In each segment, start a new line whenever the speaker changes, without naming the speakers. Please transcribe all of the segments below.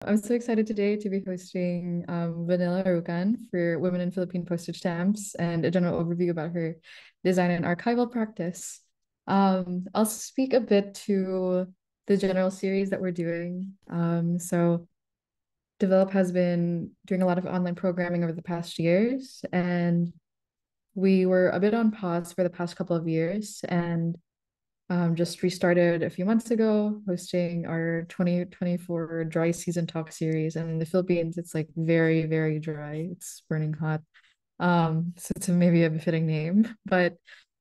I'm so excited today to be hosting Vanilla Arucan for Women in Philippine Postage Stamps and a general overview about her design and archival practice. I'll speak a bit to the general series that we're doing. So Develop has been doing a lot of online programming over the past years, and we were a bit on pause for the past couple of years, and just restarted a few months ago, hosting our 2024 dry season talk series. And in the Philippines, it's like very, very dry. It's burning hot. So it's maybe a befitting name. But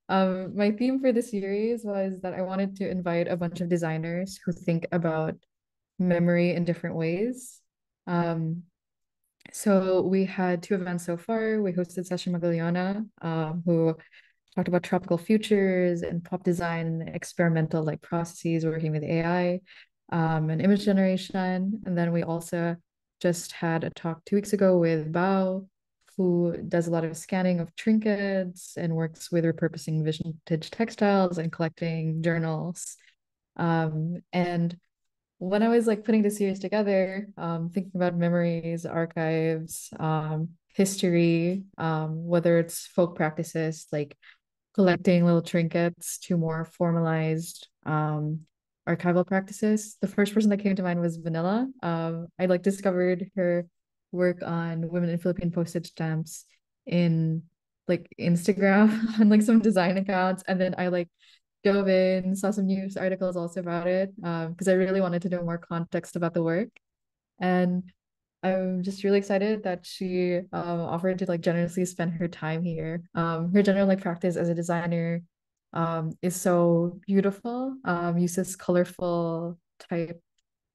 my theme for the series was that I wanted to invite a bunch of designers who think about memory in different ways. Um, so we had two events so far. We hosted Session Magaliana, who talked about tropical futures and pop design, experimental like processes working with AI, and image generation. And then we also just had a talk 2 weeks ago with Bao, who does a lot of scanning of trinkets and works with repurposing vintage textiles and collecting journals. And when I was like putting the series together, thinking about memories, archives, history, whether it's folk practices like collecting little trinkets to more formalized archival practices. The first person that came to mind was Vanilla. I like discovered her work on women in Philippine postage stamps in like Instagram on like some design accounts, and then I like dove in, saw some news articles also about it because I really wanted to know more context about the work. And I'm just really excited that she offered to like generously spend her time here. Her general like practice as a designer is so beautiful. Uses colorful type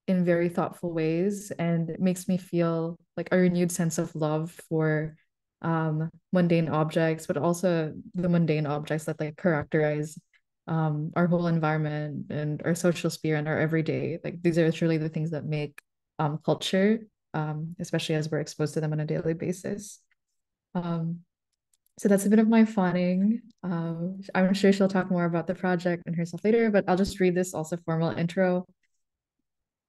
in very thoughtful ways, and it makes me feel like a renewed sense of love for mundane objects, but also the mundane objects that like characterize our whole environment and our social sphere and our everyday. Like these are truly the things that make culture, especially as we're exposed to them on a daily basis. Um, so that's a bit of my fawning. I'm sure she'll talk more about the project and herself later, but I'll just read this also formal intro.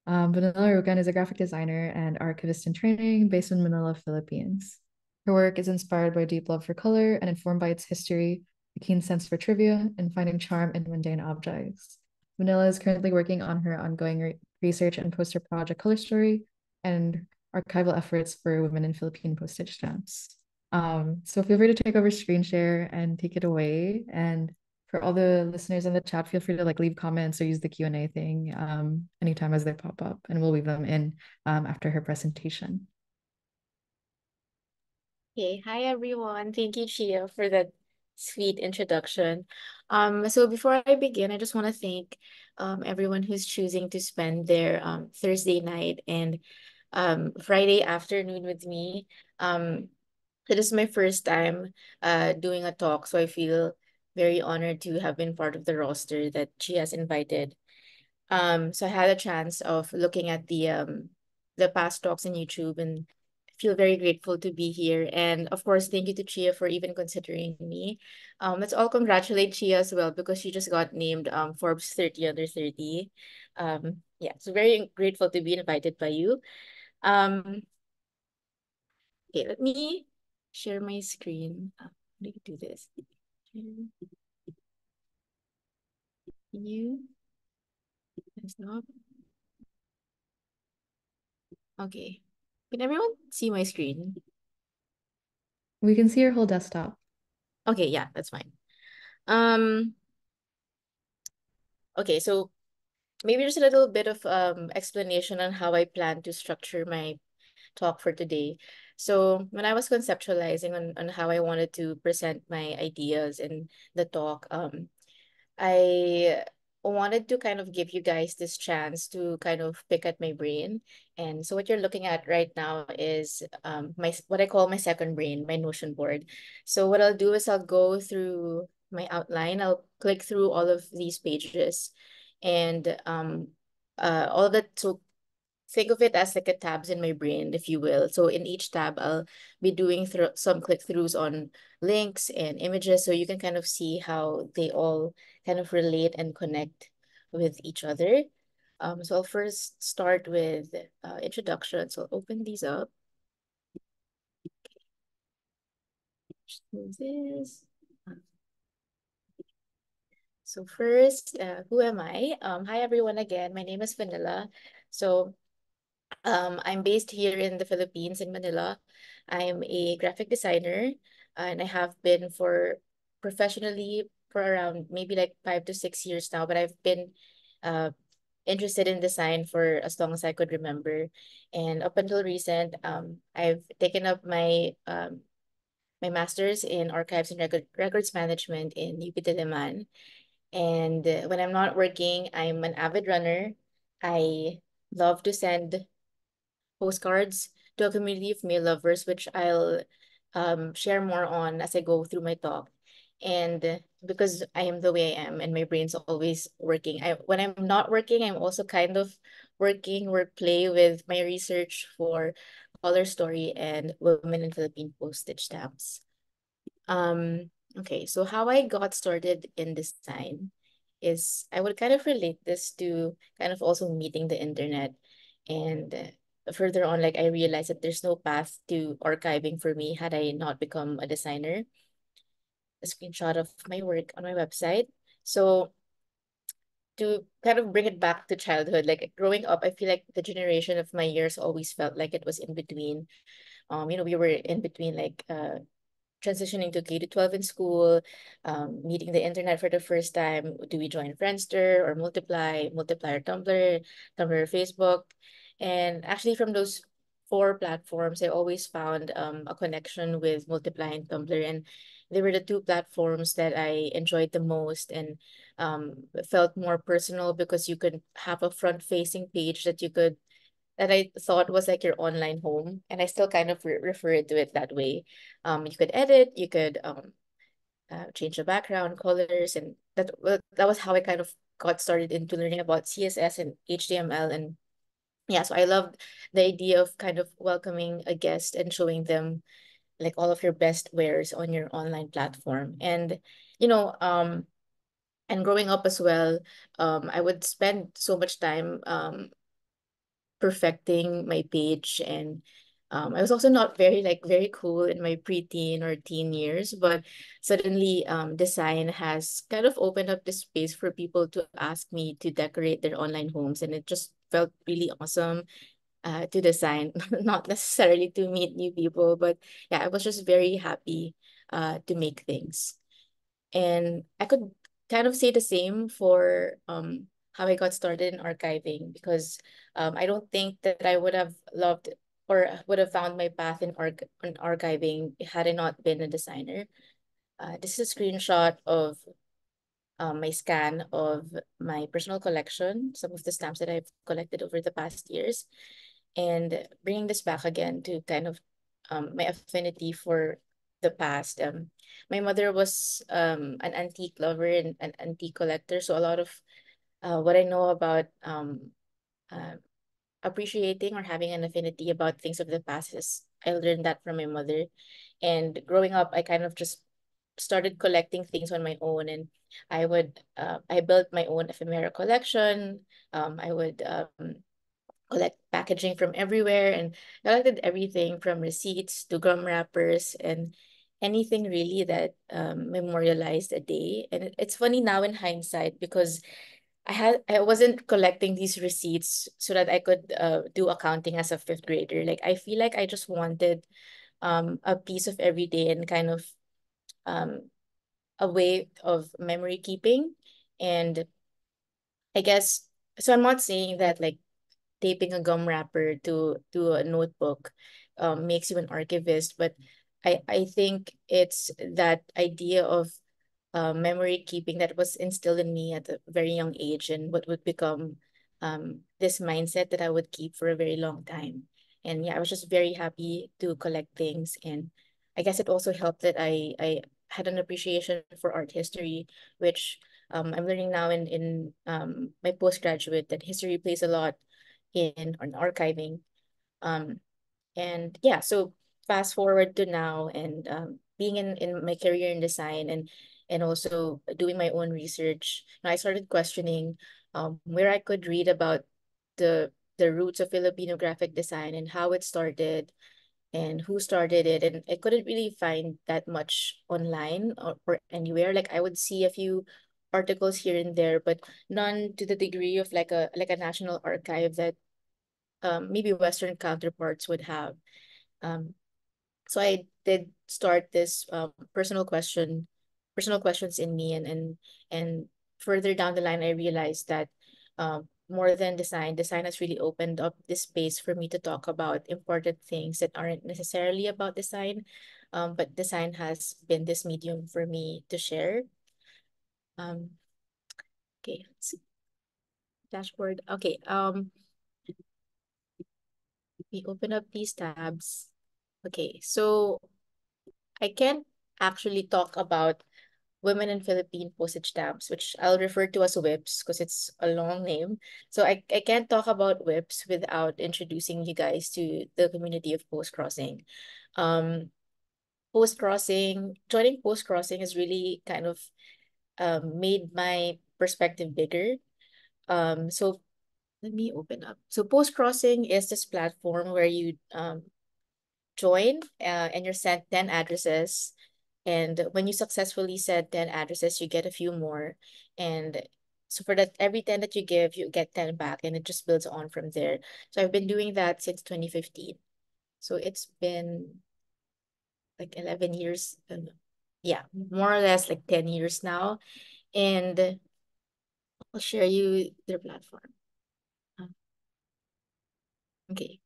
Vanilla Arucan is a graphic designer and archivist in training based in Manila, Philippines. Her work is inspired by a deep love for color and informed by its history, a keen sense for trivia, and finding charm in mundane objects. Vanilla is currently working on her ongoing research and poster project Color Story and archival efforts for women in Philippine postage stamps. So feel free to take over screen share and take it away. And for all the listeners in the chat, feel free to like leave comments or use the Q&A thing anytime as they pop up, and we'll weave them in after her presentation.
Okay, hi everyone. Thank you, Chia, for that sweet introduction. So before I begin, I just want to thank everyone who's choosing to spend their Thursday night and Friday afternoon with me. It is my first time doing a talk, so I feel very honored to have been part of the roster that she has invited. So I had a chance of looking at the past talks on YouTube and feel very grateful to be here. And of course, thank you to Chia for even considering me. Let's all congratulate Chia as well because she just got named Forbes 30 under 30. Yeah, so very grateful to be invited by you. Um, okay, let me share my screen. How do you do this? Can you stop? Okay. Can everyone see my screen?
We can see your whole desktop.
Okay, yeah, that's fine. Um, okay, so maybe just a little bit of explanation on how I plan to structure my talk for today. So when I was conceptualizing on how I wanted to present my ideas in the talk, I wanted to kind of give you guys this chance to kind of pick at my brain. And so what you're looking at right now is my what I call my second brain, my Notion board. So what I'll do is I'll go through my outline. I'll click through all of these pages and all of that. So think of it as like a tabs in my brain, if you will. So in each tab, I'll be doing some click-throughs on links and images so you can kind of see how they all kind of relate and connect with each other. So I'll first start with introduction. So I'll open these up. Just move this. So first, who am I? Hi everyone again. My name is Vanilla. So I'm based here in the Philippines in Manila. I'm a graphic designer and I have been for professionally for around maybe like 5 to 6 years now, but I've been uh, interested in design for as long as I could remember. And up until recent, I've taken up my master's in archives and records management in UP Diliman. And when I'm not working, I'm an avid runner. I love to send postcards to a community of mail lovers, which I'll share more on as I go through my talk. And because I am the way I am and my brain's always working, when I'm not working, I'm also kind of work play with my research for Color Story and Women in Philippine Postage Stamps. Okay, so how I got started in design is I would kind of relate this to kind of also meeting the internet. And further on, like I realized that there's no path to archiving for me had I not become a designer. A screenshot of my work on my website. So to kind of bring it back to childhood, like growing up, I feel like the generation of my years always felt like it was in between. We were in between like transitioning to K to 12 in school, meeting the internet for the first time. Do we join Friendster or Multiply or Tumblr, Tumblr, Facebook? And actually, from those four platforms, I always found a connection with Multiply and Tumblr. And they were the two platforms that I enjoyed the most and felt more personal because you could have a front-facing page that I thought was like your online home, and I still kind of refer to it that way. You could edit, you could change the background colors, and that was how I kind of got started into learning about CSS and HTML. And yeah, so I loved the idea of kind of welcoming a guest and showing them like all of your best wares on your online platform. And you know, and growing up as well, I would spend so much time perfecting my page. And I was also not very cool in my preteen or teen years, but suddenly design has kind of opened up the space for people to ask me to decorate their online homes, and it just felt really awesome to design, not necessarily to meet new people, but yeah, I was just very happy to make things. And I could kind of say the same for how I got started in archiving, because I don't think that I would have loved or would have found my path in archiving had I not been a designer. This is a screenshot of my scan of my personal collection, some of the stamps that I've collected over the past years, and bringing this back again to kind of my affinity for the past. My mother was an antique lover and an antique collector, so a lot of what I know about uh, appreciating or having an affinity about things of the past is I learned that from my mother. And growing up, I kind of just started collecting things on my own, and I built my own ephemera collection. I would collect packaging from everywhere and collected everything from receipts to gum wrappers and anything really that memorialized a day. And it's funny now in hindsight because I wasn't collecting these receipts so that I could do accounting as a fifth grader. Like I feel like I just wanted a piece of every day and kind of um a way of memory keeping. And I guess so I'm not saying that like taping a gum wrapper to a notebook makes you an archivist, but I think it's that idea of memory keeping that was instilled in me at a very young age, and what would become this mindset that I would keep for a very long time. And yeah, I was just very happy to collect things, and I guess it also helped that I had an appreciation for art history, which I'm learning now in my postgraduate that history plays a lot in archiving. Um, and yeah, so fast forward to now and being in my career in design and also doing my own research, I started questioning where I could read about the roots of Filipino graphic design and how it started and who started it. And I couldn't really find that much online or anywhere. Like I would see a few articles here and there, but none to the degree of like a national archive that maybe Western counterparts would have. Um, so I did start this personal questions in me, and further down the line, I realized that more than design, design has really opened up this space for me to talk about important things that aren't necessarily about design, but design has been this medium for me to share. Um, okay, let's see. Dashboard. Okay, we open up these tabs. Okay, so I can't actually talk about Women in Philippine Postage Stamps, which I'll refer to as WIPPS because it's a long name. So I can't talk about WIPPS without introducing you guys to the community of post crossing. Um, post crossing, joining post crossing has really kind of made my perspective bigger. So let me open up. So post crossing is this platform where you join and you're sent 10 addresses. And when you successfully send 10 addresses, you get a few more. And so for that, every 10 that you give, you get 10 back, and it just builds on from there. So I've been doing that since 2015. So it's been like 11 years. Yeah, more or less like 10 years now. And I'll share you their platform. Uh, Okay.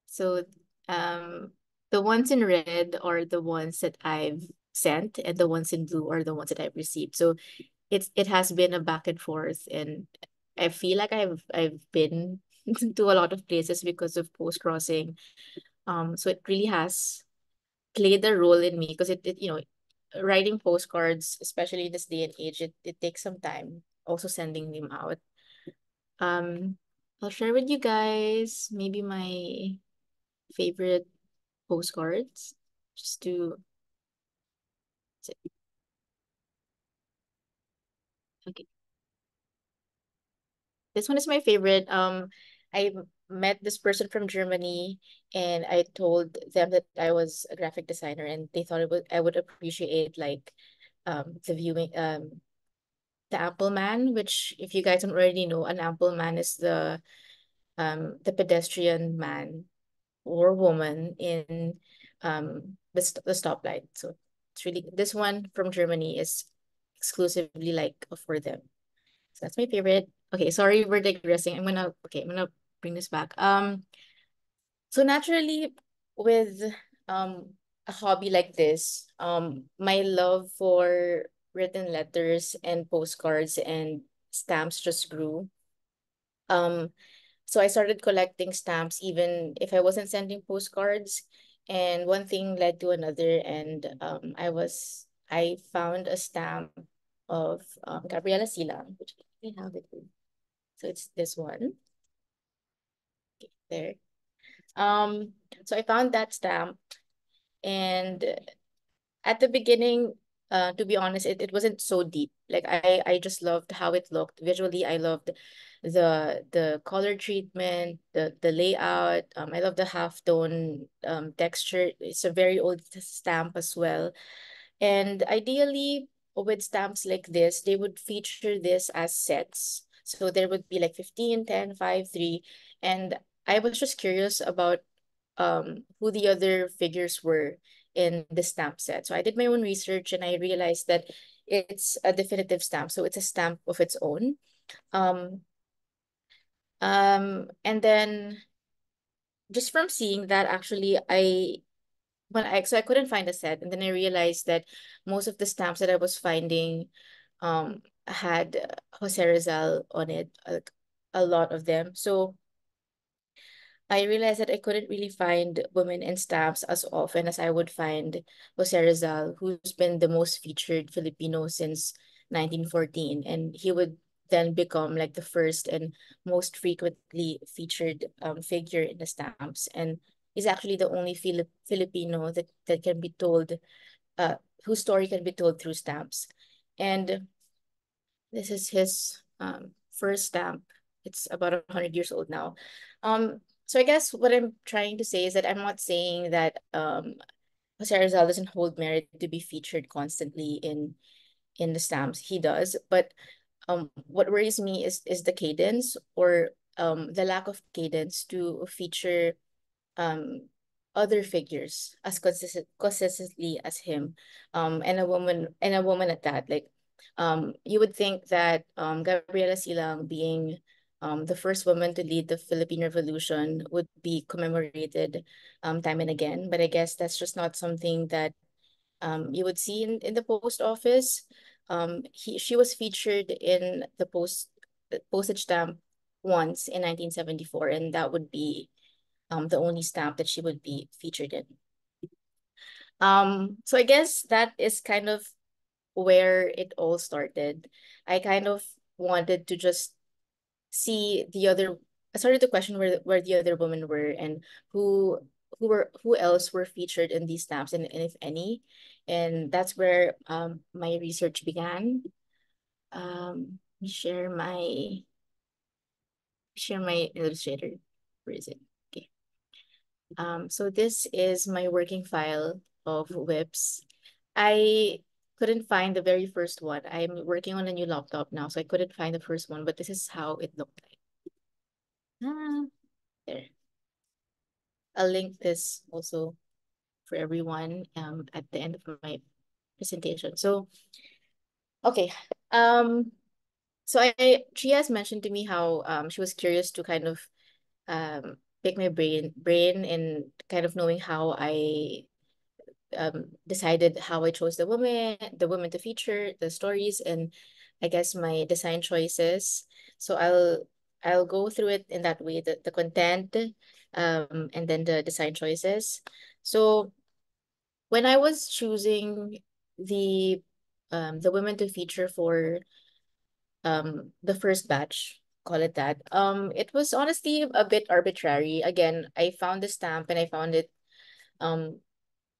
So the ones in red are the ones that I've sent, and the ones in blue are the ones that I've received. So it has been a back and forth, and I feel like I've been to a lot of places because of post crossing. So it really has played a role in me because it writing postcards, especially in this day and age, it takes some time. Also sending them out. Um, I'll share with you guys maybe my favorite postcards just to okay. This one is my favorite. I met this person from Germany, and I told them that I was a graphic designer, and they thought I would appreciate like the viewing the ample man, which if you guys don't already know, an ample man is the pedestrian man or woman in the stoplight. So it's really this one from Germany is exclusively like for them. So that's my favorite. Okay, sorry, we're digressing. I'm gonna bring this back. So naturally with a hobby like this, my love for written letters and postcards and stamps just grew. Um, so I started collecting stamps even if I wasn't sending postcards. And one thing led to another, and I found a stamp of Gabriela Silang, which I have it. So it's this one. Okay, there. Um, so I found that stamp, and at the beginning, to be honest, it wasn't so deep. Like I just loved how it looked. Visually, I loved the color treatment, the layout. I love the half tone texture. It's a very old stamp as well. And ideally, with stamps like this, they would feature this as sets. So there would be like 15, 10, 5, 3. And I was just curious about who the other figures were in the stamp set. So I did my own research, and I realized that it's a definitive stamp. So it's a stamp of its own. Um, and then just from seeing that, actually, so I couldn't find a set, and then I realized that most of the stamps that I was finding had Jose Rizal on it, like a lot of them. So I realized that I couldn't really find women in stamps as often as I would find Jose Rizal, who's been the most featured Filipino since 1914. And he would then become like the first and most frequently featured figure in the stamps. And he's actually the only Filipino that can be told, uh, whose story can be told through stamps. And this is his first stamp. It's about 100 years old now. So I guess what I'm trying to say is that I'm not saying that Jose Rizal doesn't hold merit to be featured constantly in the stamps. He does, but what worries me is the cadence, or the lack of cadence to feature um other figures as consistently as him, and a woman at that. Like, you would think that Gabriela Silang, being the first woman to lead the Philippine Revolution, would be commemorated time and again, but I guess that's just not something that you would see in the post office. She was featured in the postage stamp once in 1974, and that would be the only stamp that she would be featured in. So I guess that is kind of where it all started. I kind of wanted to just see the other. I started to question where the other women were, and who who else were featured in these stamps, and if any. And that's where my research began. Let me share my illustrator. Where is it? Okay. So this is my working file of WIPPS. I couldn't find the very first one. I'm working on a new laptop now, so I couldn't find the first one, but this is how it looked like. There. I'll link this also for everyone at the end of my presentation. So, okay. So she has mentioned to me how she was curious to kind of pick my brain in kind of knowing how I decided how I chose the women to feature, the stories, and I guess my design choices. So I'll go through it in that way, the content, and then the design choices. So when I was choosing the women to feature for the first batch, call it that, it was honestly a bit arbitrary. Again, I found the stamp and I found it um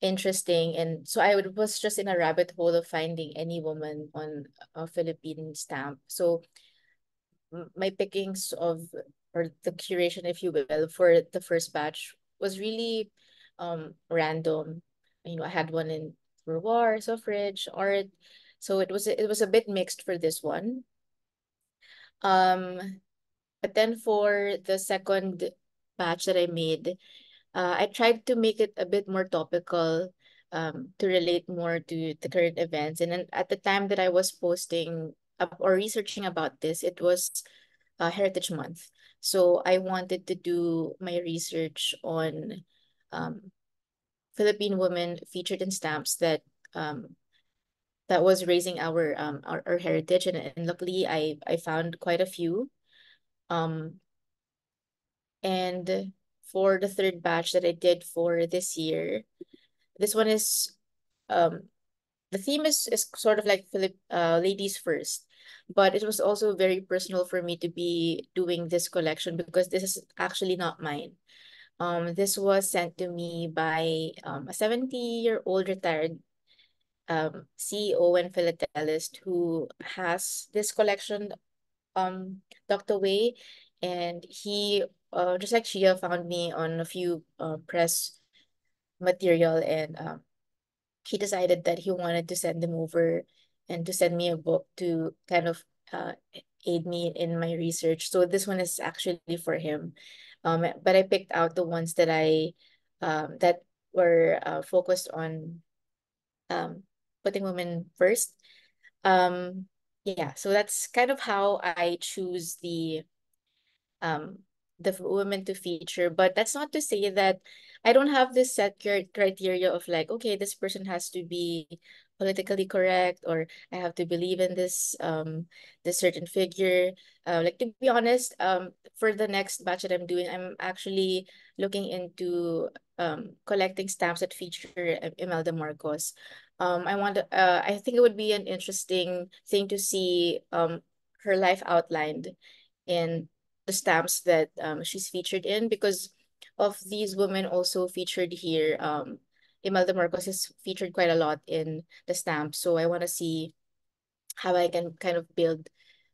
interesting, and so was just in a rabbit hole of finding any woman on a Philippine stamp. So my pickings of, or the curation, if you will, for the first batch was really random. You know, I had one in war, suffrage, art, so it was a bit mixed for this one. But then for the second batch that I made, I tried to make it a bit more topical, to relate more to the current events. And then at the time that I was posting up or researching about this, it was Heritage Month. So I wanted to do my research on um, Philippine women featured in stamps um, that was raising our heritage. And luckily I found quite a few. Um, and for the third batch that I did for this year, this one is the theme is sort of like ladies first, but it was also very personal for me to be doing this collection because this is actually not mine. This was sent to me by a 70-year-old retired CEO and philatelist who has this collection tucked away, and he just like Shia found me on a few press material, and he decided that he wanted to send them over and to send me a book to kind of uh, aid me in my research. So this one is actually for him. But I picked out the ones that were focused on um, putting women first. Yeah, so that's kind of how I choose um the women to feature, but that's not to say that I don't have this set criteria of like, okay, this person has to be politically correct, or I have to believe in this certain figure. Like, to be honest, for the next batch that I'm doing, I'm actually looking into collecting stamps that feature Imelda Marcos. I think it would be an interesting thing to see her life outlined in the stamps that she's featured in, because of these women also featured here. Imelda Marcos is featured quite a lot in the stamp. So I want to see how I can kind of build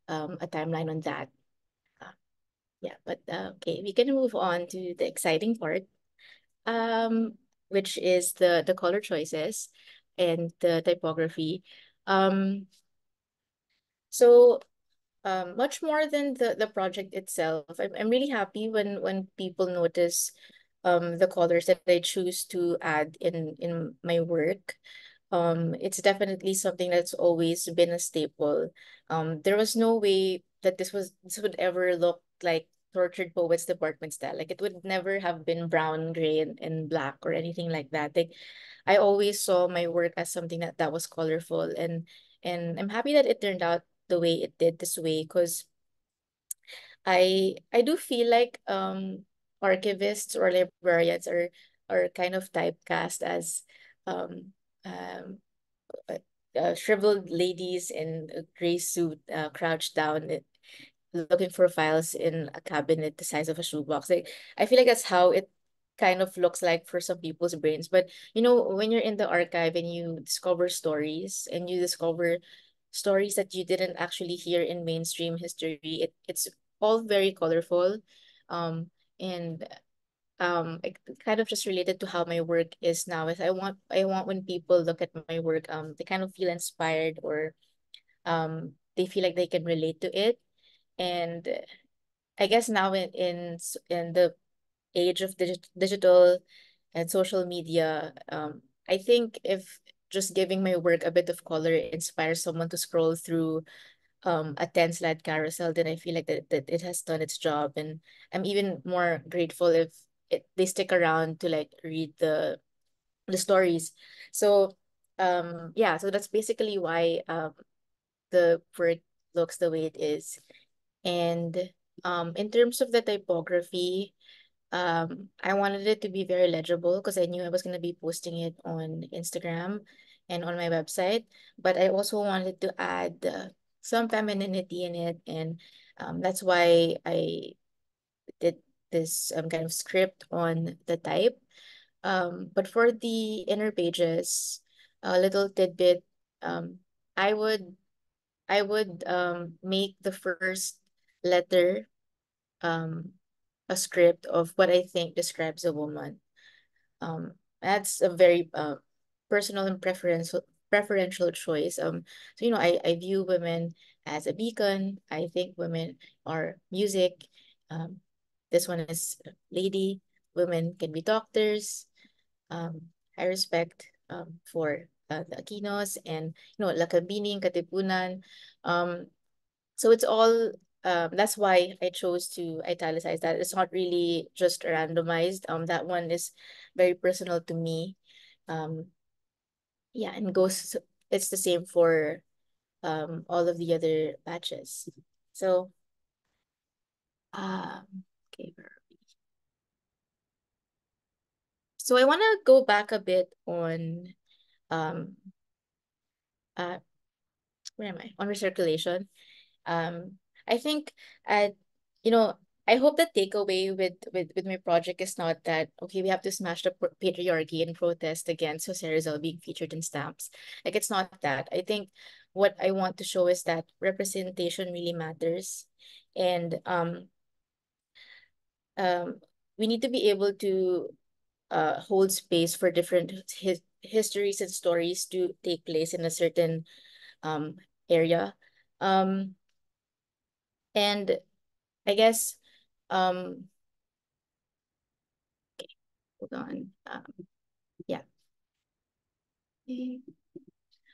a timeline on that. Uh, yeah, but okay, we can move on to the exciting part, um, which is the color choices and the typography. Um, so much more than the project itself, I'm really happy when people notice the colors that I choose to add in my work. It's definitely something that's always been a staple. There was no way that this would ever look like tortured poets department style. Like it would never have been brown, gray, and black or anything like that. Like I always saw my work as something that was colorful, and I'm happy that it turned out the way it did this way, because I do feel like archivists or librarians are kind of typecast as um um shriveled ladies in a gray suit, crouched down, looking for files in a cabinet the size of a shoebox. Like I feel like that's how it kind of looks like for some people's brains. But you know, when you're in the archive and you discover stories and you discover stories that you didn't actually hear in mainstream history, it's all very colorful. Um, and it kind of just related to how my work is now. Is I want when people look at my work, they kind of feel inspired, or they feel like they can relate to it. And I guess now in the age of digital and social media, I think if just giving my work a bit of color inspires someone to scroll through a 10 slide carousel, then I feel like that it has done its job. And I'm even more grateful if they stick around to like read the stories. So yeah, so that's basically why the work looks the way it is. And in terms of the typography, I wanted it to be very legible because I knew I was going to be posting it on Instagram and on my website. But I also wanted to add some femininity in it. And that's why I did this kind of script on the type. But for the inner pages, a little tidbit, um, I would make the first letter um a script of what I think describes a woman. That's a very personal and preferential choice. So you know, I view women as a beacon. I think women are music. Um, this one is lady. Women can be doctors. I respect for the Aquinos and you know Lakabining, Katipunan. Um, so it's all that's why I chose to italicize that. It's not really just randomized. That one is very personal to me. Um, yeah, and goes it's the same for all of the other batches. So okay, so I want to go back a bit on um uh where am I? On recirculation. I think at you know, I hope the takeaway with my project is not that okay, we have to smash the patriarchy and protest against Jose Rizal being featured in stamps. Like it's not that. I think what I want to show is that representation really matters, and um we need to be able to hold space for different histories and stories to take place in a certain um area. Um and I guess um hold on. Yeah.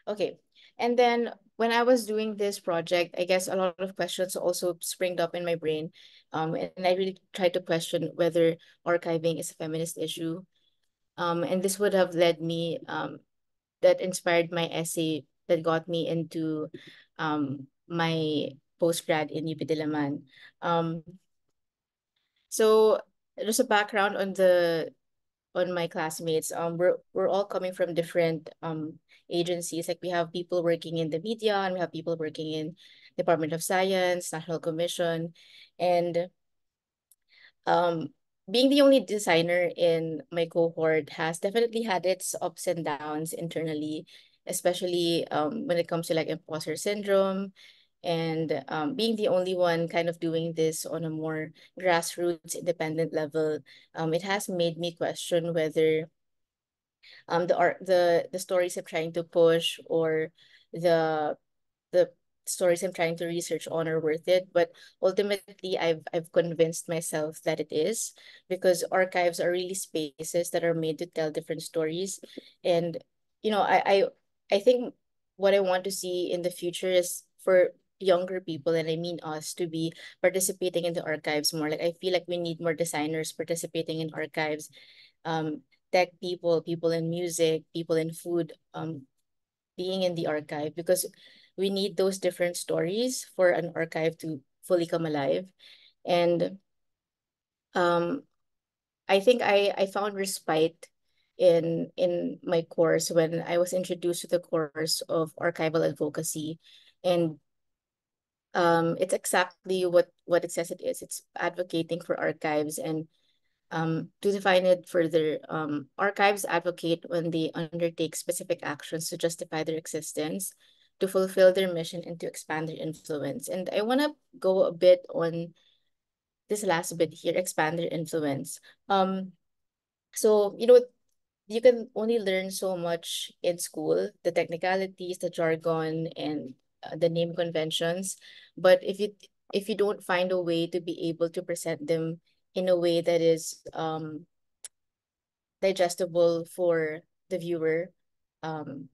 Okay. And then when I was doing this project, I guess a lot of questions also springed up in my brain. And I really tried to question whether archiving is a feminist issue. And this would have led me, that inspired my essay that got me into my postgrad in UP Diliman. Um, so there's a background on my classmates. We're all coming from different agencies. Like we have people working in the media and we have people working in Department of Science, National Commission, and um being the only designer in my cohort has definitely had its ups and downs internally, especially when it comes to like imposter syndrome And being the only one kind of doing this on a more grassroots independent level, it has made me question whether the stories I'm trying to push, or the the stories I'm trying to research on are worth it. But ultimately, I've convinced myself that it is, because archives are really spaces that are made to tell different stories. And you know, I think what I want to see in the future is for younger people, and I mean us, to be participating in the archives more. Like, I feel like we need more designers participating in archives, um, tech people, people in music, people in food, being in the archive, because we need those different stories for an archive to fully come alive. And um, I think I found respite in my course when I was introduced to the course of archival advocacy. And it's exactly what it says it is. It's advocating for archives. And to define it further, archives advocate when they undertake specific actions to justify their existence, to fulfill their mission, and to expand their influence. And I want to go a bit on this last bit here: expand their influence. So, you can only learn so much in school, the technicalities, the jargon, and the name conventions. But if you don't find a way to be able to present them in a way that is digestible for the viewer, um,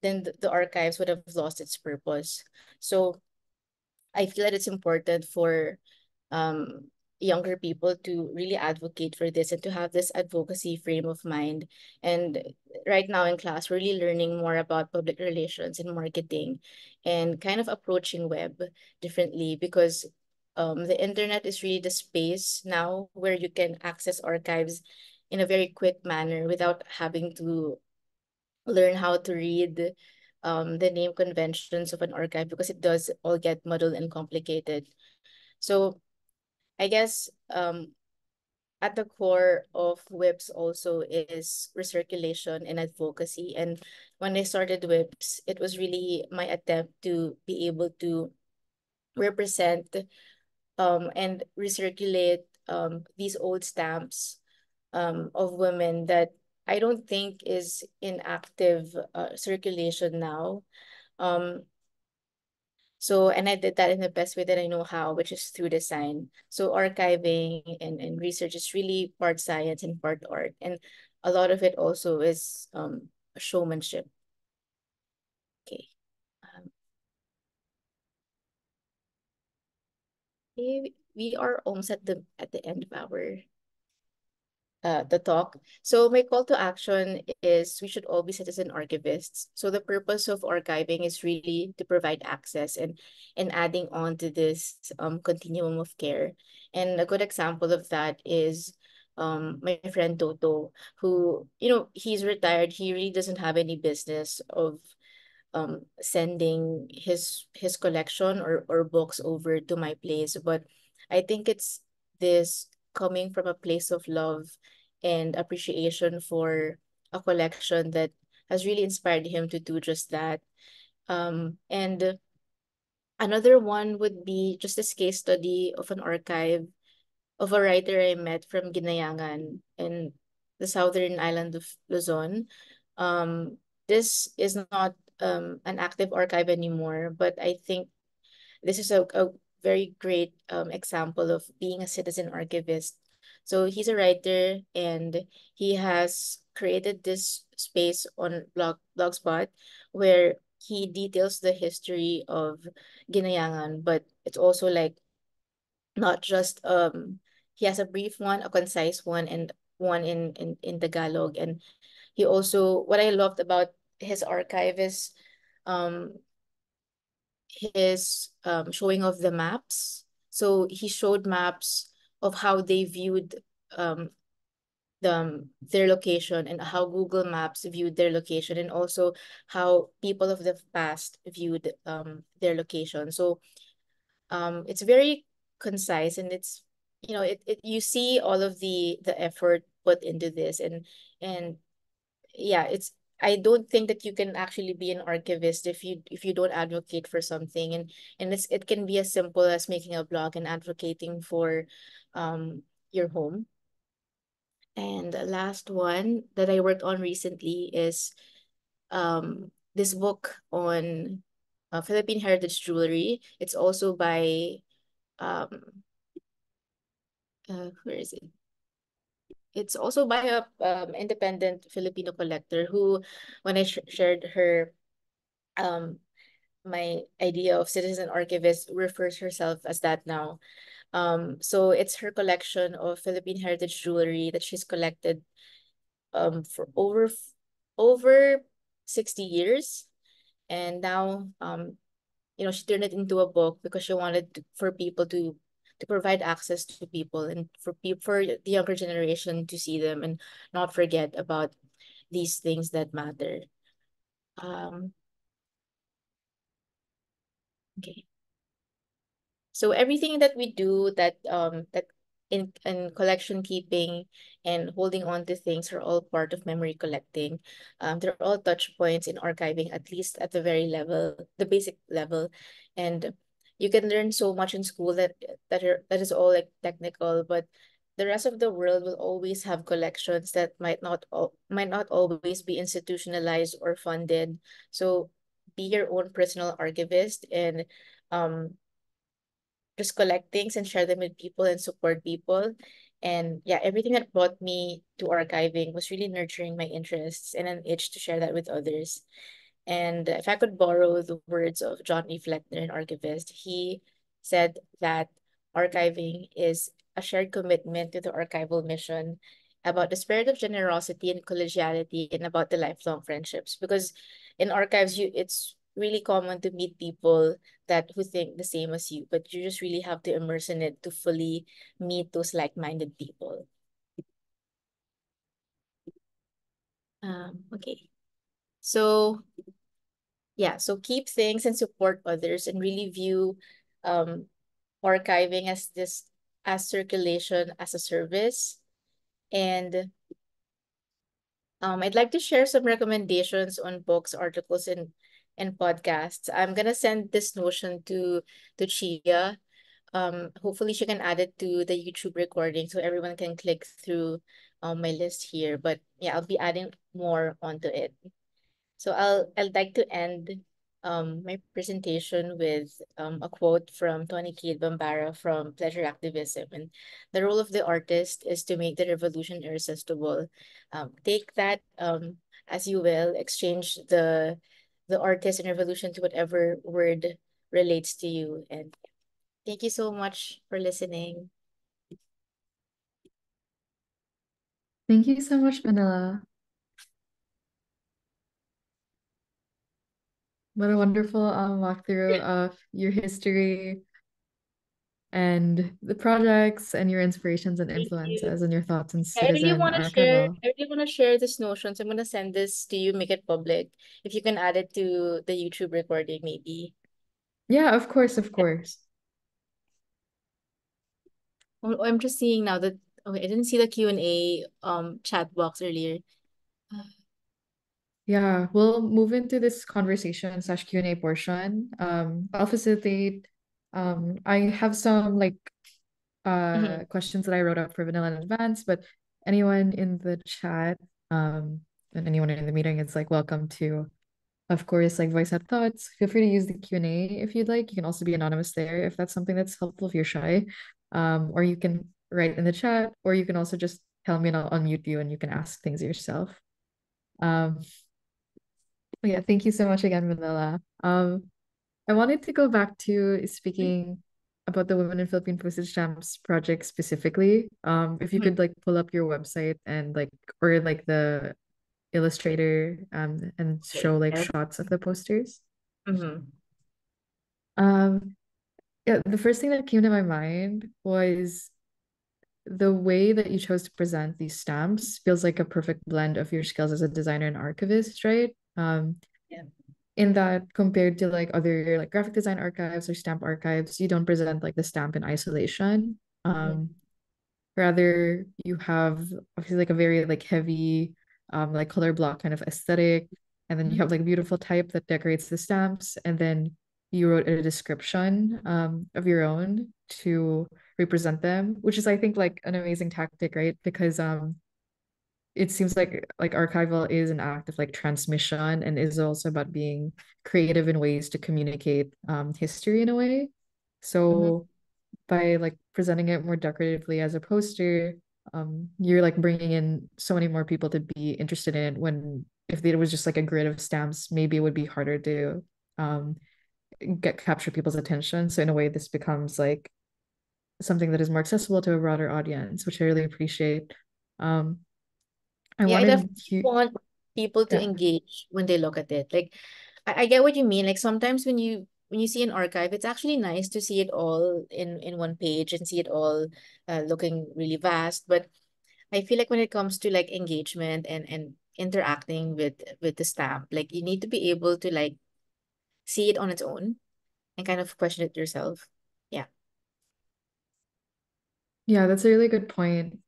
then the archives would have lost its purpose. So I feel that it's important for um, younger people to really advocate for this and to have this advocacy frame of mind. And right now in class, we're really learning more about public relations and marketing, and kind of approaching web differently, because the internet is really the space now where you can access archives in a very quick manner without having to learn how to read the name conventions of an archive, because it does all get muddled and complicated. So I guess at the core of WIPPS also is recirculation and advocacy. And when I started WIPPS, it was really my attempt to be able to represent and recirculate these old stamps of women that I don't think is in active circulation now. Um, So, and I did that in the best way that I know how, which is through design. So archiving and research is really part science and part art. And a lot of it also is showmanship. Okay. Um, we are almost at the end of our the talk. So my call to action is we should all be citizen archivists. So the purpose of archiving is really to provide access and adding on to this continuum of care. And a good example of that is my friend Toto, who, he's retired. He really doesn't have any business of sending his collection or books over to my place. But I think it's this coming from a place of love and appreciation for a collection that has really inspired him to do just that. And another one would be just this case study of an archive of a writer I met from Ginayangan in the southern island of Luzon. This is not an active archive anymore, but I think this is a very great example of being a citizen archivist. So he's a writer, and he has created this space on Blogspot where he details the history of Ginayangan, but it's also like not just he has a brief one, a concise one, and one in Tagalog. And he also, what I loved about his archive is um his showing of the maps. So he showed maps of how they viewed um their location, and how Google Maps viewed their location, and also how people of the past viewed their location. So it's very concise, and it's, you see all of the effort put into this. And yeah, I don't think that you can actually be an archivist if you don't advocate for something, and it can be as simple as making a blog and advocating for your home. And the last one that I worked on recently is this book on Philippine heritage jewelry. It's also by where is it? It's also by a independent Filipino collector who, when I shared her um my idea of citizen archivist, refers herself as that now. So it's her collection of Philippine heritage jewelry that she's collected for over 60 years. And now she turned it into a book because she wanted for people to provide access to people, and for the younger generation to see them and not forget about these things that matter. Um, okay. So everything that we do that in collection keeping and holding on to things are all part of memory collecting. They're all touch points in archiving, at least at the very level, the basic level. And you can learn so much in school that is all like technical, but the rest of the world will always have collections that might not always be institutionalized or funded. So be your own personal archivist, and um just collect things and share them with people and support people. And yeah, everything that brought me to archiving was really nurturing my interests and an itch to share that with others. And if I could borrow the words of John E. Fleckner, an archivist, he said that archiving is a shared commitment to the archival mission, about the spirit of generosity and collegiality, and about the lifelong friendships. Because in archives, it's really common to meet people that who think the same as you, but you just really have to immerse in it to fully meet those like-minded people. Okay. So yeah, so keep things and support others, and really view um archiving as circulation, as a service. And I'd like to share some recommendations on books, articles, and podcasts. I'm gonna send this notion to Chia. Hopefully she can add it to the YouTube recording so everyone can click through my list here. But yeah, I'll be adding more onto it. So I'd like to end my presentation with a quote from Tony Cade Bambara from Pleasure Activism. And the role of the artist is to make the revolution irresistible. Take that as you will, exchange the artist and revolution to whatever word relates to you. And thank you so much for listening.
Thank you so much, Vanilla. What a wonderful walkthrough of your history and the projects and your inspirations and
Thank you.
influences and your thoughts in
I really
citizen
want to share.
archival.
I really want to share these notions. I'm gonna send this to you, make it public. If you can add it to the YouTube recording, maybe.
Yeah, of course, of course.
Oh, I'm just seeing now that okay, I didn't see the Q&A chat box earlier.
Yeah, we'll move into this conversation slash Q&A portion. I'll facilitate. I have some like
Mhm.
questions that I wrote up for Vanilla in advance, but anyone in the chat, and anyone in the meeting is like welcome to, of course, like voice out thoughts. Feel free to use the Q&A if you'd like. You can also be anonymous there if that's something that's helpful if you're shy. Or you can write in the chat, or you can also just tell me and I'll unmute you and you can ask things yourself. Um, yeah, thank you so much again, Vanilla. I wanted to go back to speaking about the Women in Philippine Postage Stamps project specifically. If you
Mhm.
could like pull up your website and like or like the Illustrator and
Okay.
show like
Yes.
shots of the posters.
Mhm.
Um, yeah, the first thing that came to my mind was the way that you chose to present these stamps feels like a perfect blend of your skills as a designer and archivist, right?
Yeah.
In that compared to like other like graphic design archives or stamp archives, you don't present like the stamp in isolation.
Mhm.
Rather you have obviously like a very like heavy like color block kind of aesthetic, and then you have like beautiful type that decorates the stamps, and then you wrote a description of your own to represent them, which is I think like an amazing tactic, right? Because it seems like archival is an act of like transmission and is also about being creative in ways to communicate history in a way.
Mhm.
So by like presenting it more decoratively as a poster, you're like bringing in so many more people to be interested in it. When if it was just like a grid of stamps, maybe it would be harder to um, get capture people's attention. So in a way, this becomes like something that is more accessible to a broader audience, which I really appreciate. Um, I
Yeah, I
wanted
definitely
you,
want people to
yeah,
engage when they look at it. Like, I get what you mean. Like sometimes when you see an archive, it's actually nice to see it all in one page and see it all looking really vast. But I feel like when it comes to like engagement and interacting with the stamp, like you need to be able to like see it on its own and kind of question it yourself. Yeah.
yeah, that's a really good point.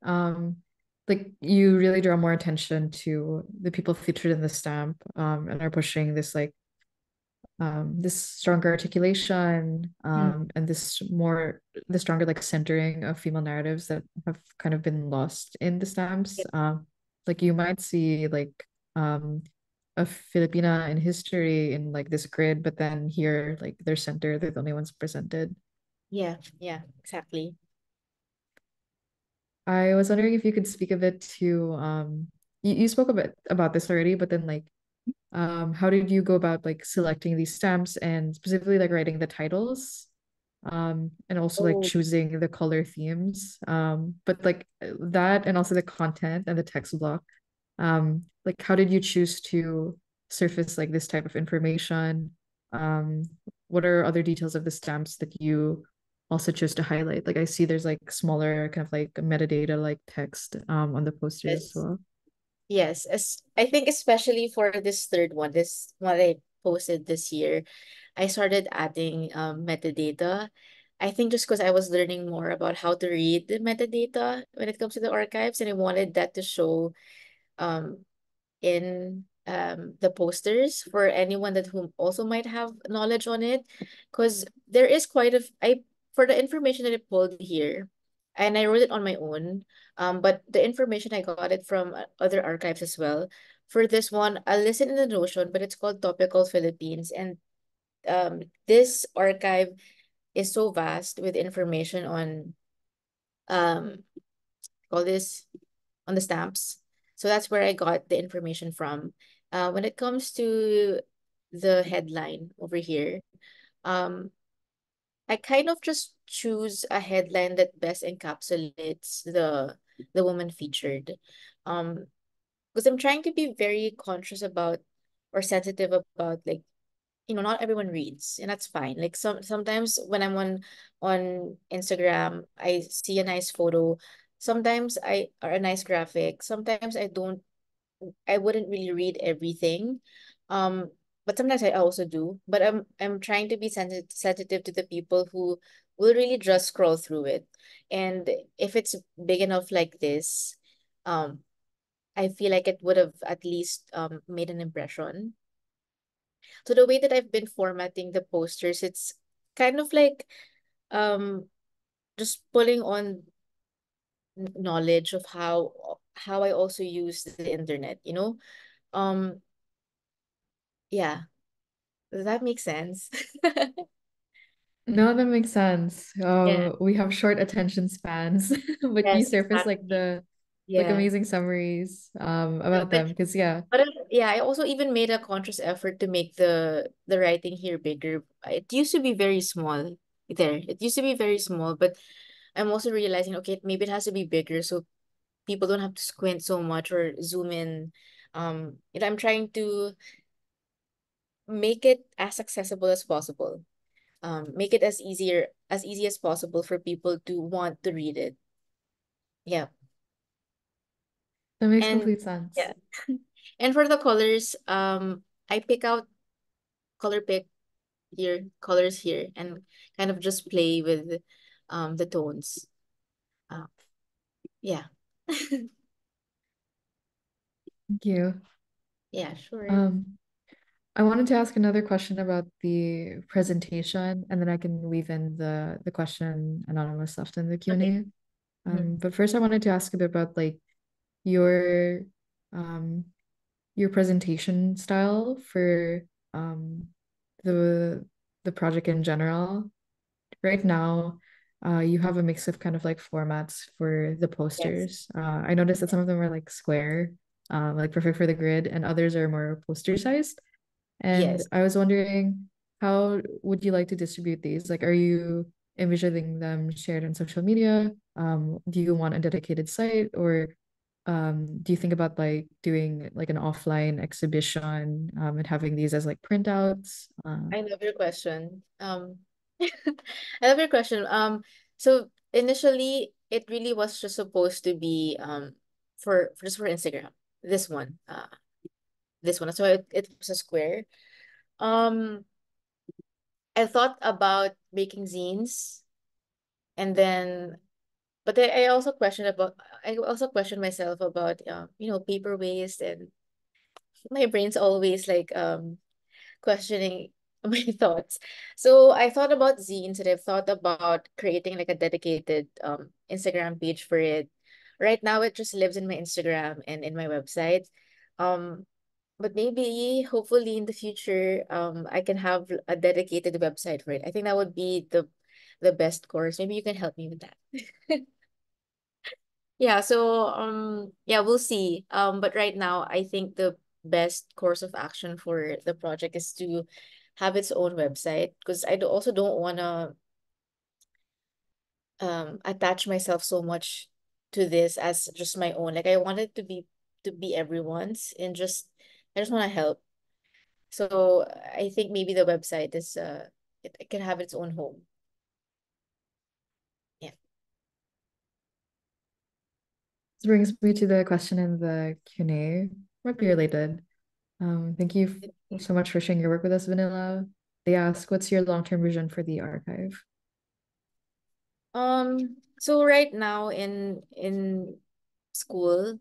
Like you really draw more attention to the people featured in the stamp, and are pushing this stronger articulation,
Mm.
and the stronger like centering of female narratives that have kind of been lost in the stamps.
Yep.
Like you might see like a Filipina in history in like this grid, but then here like they're center, they're the only ones presented.
Yeah, yeah, exactly.
I was wondering if you could speak a bit to you spoke a bit about this already, but then like how did you go about like selecting these stamps and specifically like writing the titles, and also like
Oh,
choosing the color themes, but like that and also the content and the text block, like how did you choose to surface like this type of information, um what are other details of the stamps that you also chose to highlight? Like I see there's like smaller kind of like metadata like text on the posters as
yes.
well.
Yes, as I think especially for this third one, this one I posted this year, I started adding metadata. I think just because I was learning more about how to read the metadata when it comes to the archives, and I wanted that to show um in the posters for anyone that whom also might have knowledge on it, because there is quite a I for the information that I pulled here, and I wrote it on my own, but the information I got it from other archives as well. For this one, I listed in the notion, but it's called Topical Philippines, and this archive is so vast with information on um call this on the stamps. So that's where I got the information from. When it comes to the headline over here, um, I kind of just choose a headline that best encapsulates the woman featured. Um, because I'm trying to be very conscious about or sensitive about like not everyone reads, and that's fine. Like sometimes when I'm on Instagram, I see a nice photo. Sometimes I or a nice graphic. Sometimes I wouldn't really read everything. Um, but sometimes I also do. But I'm trying to be sensitive to the people who will really just scroll through it. And if it's big enough like this, um, I feel like it would have at least made an impression. So the way that I've been formatting the posters, it's kind of like um just pulling on knowledge of how I also use the internet, you know? Um yeah, does that make sense?
No, that makes sense.
Yeah.
We have short attention spans, but you
Yes,
surface like
exactly.
the like
Yeah.
amazing summaries
Yeah,
about them because yeah.
yeah, I also even made a conscious effort to make the writing here bigger. It used to be very small there. It used to be very small, but I'm also realizing, okay, maybe it has to be bigger so people don't have to squint so much or zoom in. I'm trying to make it as accessible as possible. Make it as easy as possible for people to want to read it. Yeah.
That makes
And
complete sense.
yeah. And for the colors, I pick out color pick here, colors here, and kind of just play with the tones. Uh, yeah.
Thank you.
Yeah, sure.
Um, I wanted to ask another question about the presentation, and then I can weave in the question anonymous left in the
Okay.
Q&A.
Mhm.
But first I wanted to ask a bit about like your um your presentation style for um the the project in general. Right now, you have a mix of kind of like formats for the
Yes.
posters. I noticed that some of them are like square, like perfect for the grid, and others are more poster sized. And
Yes.
I was wondering, how would you like to distribute these? Like, are you envisioning them shared on social media? Do you want a dedicated site, or do you think about like doing like an offline exhibition, and having these as like printouts?
I love your question. I love your question. So initially it really was just supposed to be for just for Instagram. This one. This one. So it was a square. Um I thought about making zines, and then but I also questioned myself about paper waste, and my brain's always like questioning my thoughts. So I thought about zines, and I've thought about creating like a dedicated Instagram page for it. Right now it just lives in my Instagram and in my website. Um but maybe hopefully in the future I can have a dedicated website for it. I think that would be the best course. Maybe you can help me with that. Yeah, so yeah, we'll see. But right now I think the best course of action for the project is to have its own website, because also don't want to attach myself so much to this as just my own. Like I want it to be everyone's, and just I just want to help. So I think maybe the website is it can have its own home. Yeah.
This brings me to the question in the Q&A, might be
Mhm.
related. Thank you so much for sharing your work with us, Vanilla. They ask, what's your long-term vision for the archive?
So right now in school,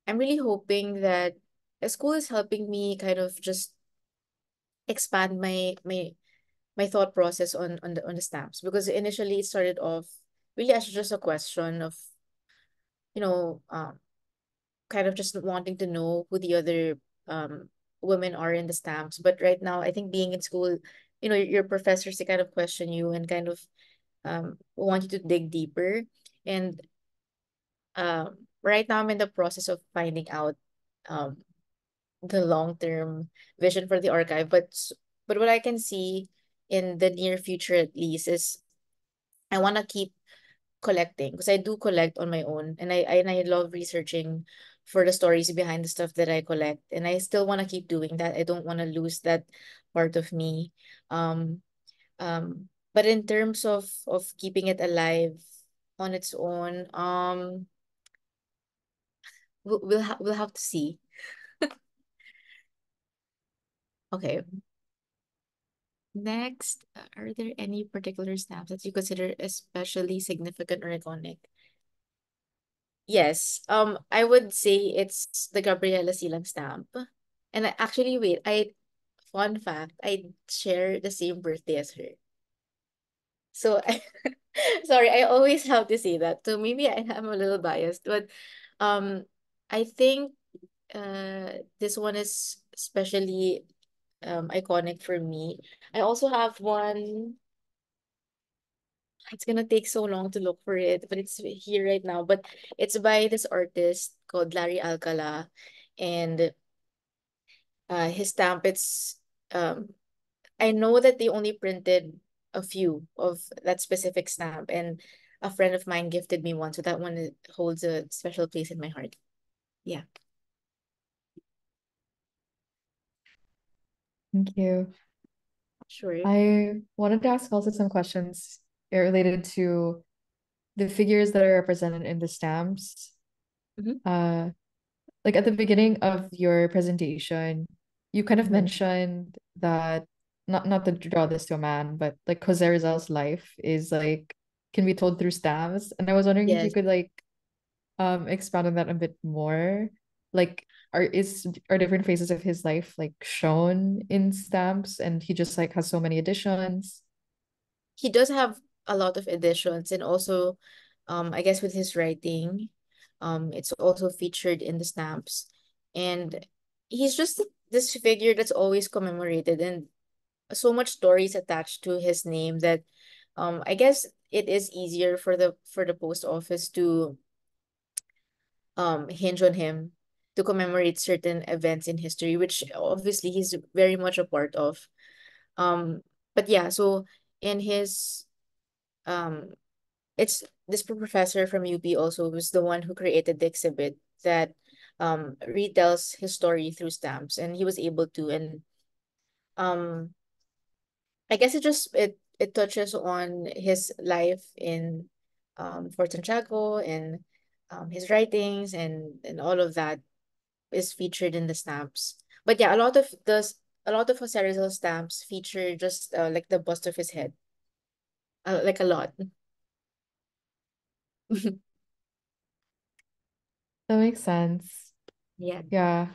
I'm really hoping that the school is helping me kind of just expand my thought process on the stamps, because initially it started off really as just a question of you know um kind of just wanting to know who the other women are in the stamps. But right now I think being in school, your professors, they kind of question you and kind of want you to dig deeper. And right now I'm in the process of finding out um the long-term vision for the archive. But what I can see in the near future at least is I want to keep collecting, because I do collect on my own, and I love researching for the stories behind the stuff that I collect, and I still want to keep doing that. I don't want to lose that part of me. Um but in terms of keeping it alive on its own, we'll have to see. Okay. Next, are there any particular stamps that you consider especially significant or iconic? Yes, I would say it's the Gabriela Silang stamp. And actually, wait, fun fact, I share the same birthday as her. So, sorry, I always have to say that. So maybe I am a little biased, but um, I think this one is especially iconic for me. I also have one. It's gonna take so long to look for it, but it's here right now. But it's by this artist called Larry Alcala, and his stamp. It's I know that they only printed a few of that specific stamp, and a friend of mine gifted me one, so that one holds a special place in my heart. Yeah,
Thank you.
sure.
I wanted to ask also some questions related to the figures that are represented in the stamps.
Mm-hmm.
Uh, like at the beginning of your presentation, you kind of
Mm-hmm.
mentioned that not to draw this to a man, but like Jose Rizal's life is like can be told through stamps. And I was wondering if you
Yes.
could like expand on that a bit more. like are different phases of his life like shown in stamps, and he just like has so many editions?
He does have a lot of editions, and also I guess with his writing, it's also featured in the stamps. And he's just this figure that's always commemorated, and so much stories attached to his name that I guess it is easier for the post office to hinge on him to commemorate certain events in history, which obviously he's very much a part of. But yeah, so in his um it's this professor from UP also was the one who created the exhibit that retells his story through stamps, and he was able to. And um I guess it touches on his life in Fort Santiago, and his writings, and all of that is featured in the stamps. But yeah, a lot of Jose Rizal stamps feature just like the bust of his head, like a lot.
That makes sense.
Yeah.
Yeah,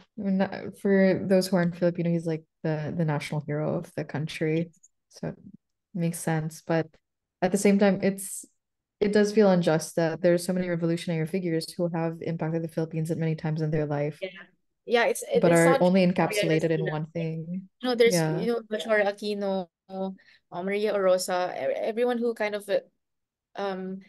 for those who aren't Filipino, he's like the national hero of the country, so it makes sense. But at the same time, it does feel unjust that there's so many revolutionary figures who have impacted the Philippines at many times in their life,
Yeah. Yeah,
but
it's
are
not just
only
Maria
encapsulated in
Restila.
one thing.
There's
Yeah.
Bachar Aquino, Maria Orosa, everyone who kind of um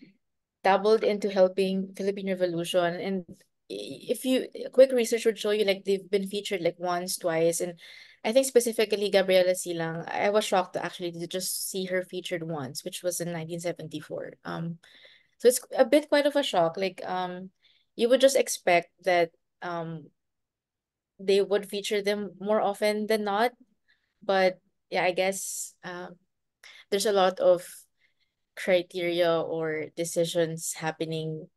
dabbled into helping Philippine Revolution. And if you quick research would show you like they've been featured like once, twice, and I think specifically Gabriela Silang. I was shocked actually to just see her featured once, which was in 1974. So it's a bit quite of a shock. Like you would just expect that um they would feature them more often than not. But yeah, I guess there's a lot of criteria or decisions happening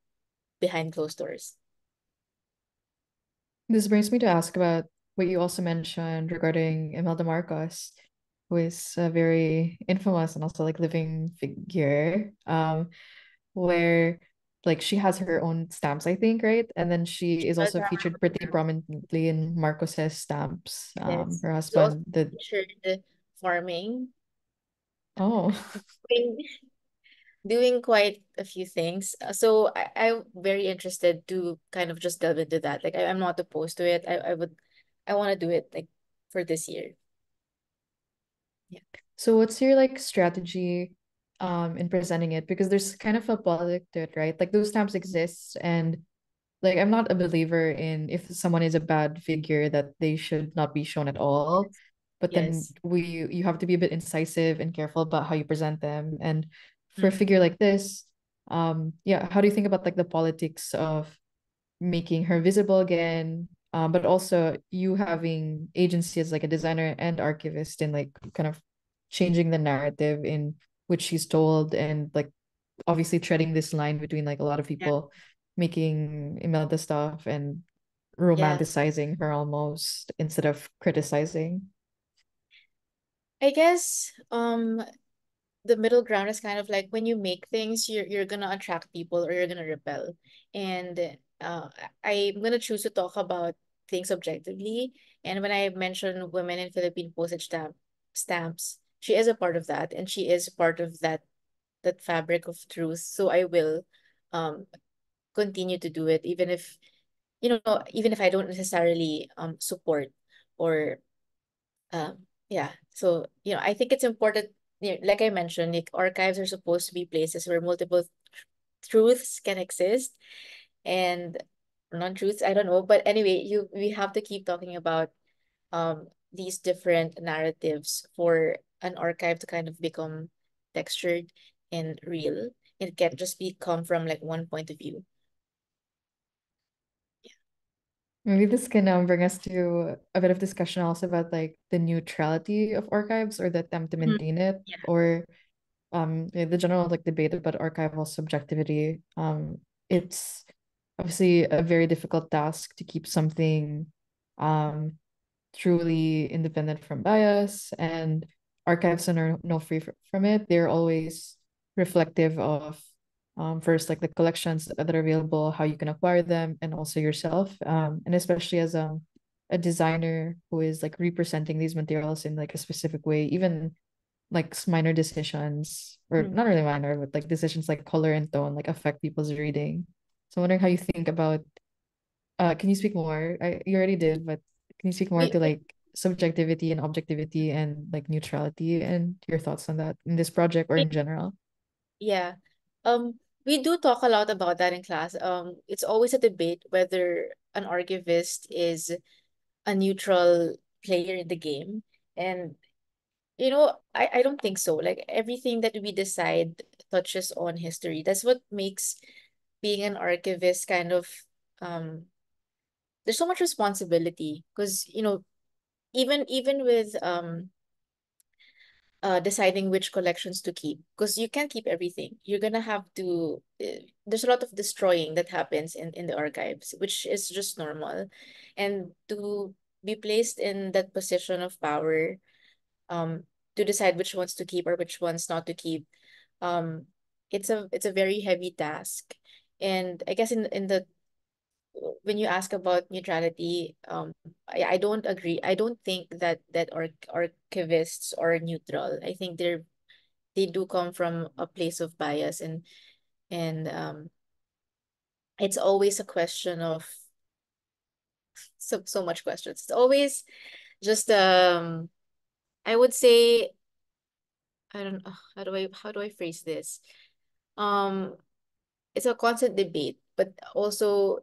behind closed doors.
This brings me to ask about what you also mentioned regarding Imelda Marcos, who is a very infamous and also like living figure, where like she has her own stamps, I think, right? And then she is
Does
also
have
featured pretty prominently in Marcos's stamps.
this.
Her
She also
husband, the
featured farming,
oh,
doing, doing quite a few things. So I'm very interested to kind of just delve into that. Like I'm not opposed to it. I want to do it like for this year. Yeah.
so what's your like strategy in presenting it? Because there's kind of a politic to it, right? Like those stamps exist, and like I'm not a believer in if someone is a bad figure that they should not be shown at all. But then
Yes.
you have to be a bit incisive and careful about how you present them. And for a
Mm.
figure like this, yeah, how do you think about like the politics of making her visible again? But also you having agency as like a designer and archivist in like kind of changing the narrative in which she's told, and like obviously treading this line between like a lot of
Yeah.
people making Imelda stuff and
Yeah.
romanticizing her almost instead of criticizing.
I guess the middle ground is kind of like when you make things, you're gonna attract people or you're gonna repel. And uh, I'm gonna choose to talk about things objectively. And when I mention women in Philippine postage stamps, she is a part of that, and she is part of that fabric of truth. So I will um continue to do it, even if even if I don't necessarily support or yeah. So, I think it's important, like I mentioned, like archives are supposed to be places where multiple truths can exist, and non-truths, I don't know. But anyway, we have to keep talking about these different narratives for an archive to kind of become textured and real. It can't just be come from like one point of view.
Maybe this can bring us to a bit of discussion also about like the neutrality of archives or the attempt to
Mhm.
maintain it,
Yeah.
or yeah, the general like debate about archival subjectivity. It's obviously a very difficult task to keep something um truly independent from bias, and archives are no free from it. They're always reflective of first, like the collections that are available, how you can acquire them, and also yourself. And especially as a designer who is like representing these materials in like a specific way, even like minor decisions, or
Mm.
not really minor, but like decisions like color and tone, like affect people's reading. So I'm wondering how you think about, can you speak more? You already did, but can you speak more to
We
like subjectivity and objectivity and like neutrality and your thoughts on that in this project or in general?
Yeah. we do talk a lot about that in class. It's always a debate whether an archivist is a neutral player in the game. And I don't think so. Like everything that we decide touches on history. That's what makes being an archivist kind of um there's so much responsibility because even with deciding which collections to keep, because you can't keep everything. You're gonna have to there's a lot of destroying that happens in the archives, which is just normal. And to be placed in that position of power, um to decide which ones to keep or which ones not to keep, um it's a very heavy task. And I guess in the when you ask about neutrality, I don't agree. I don't think that archivists are neutral. I think they do come from a place of bias, and it's always a question of so much questions. It's always just I would say, I don't know, how do I phrase this? Um it's a constant debate, but also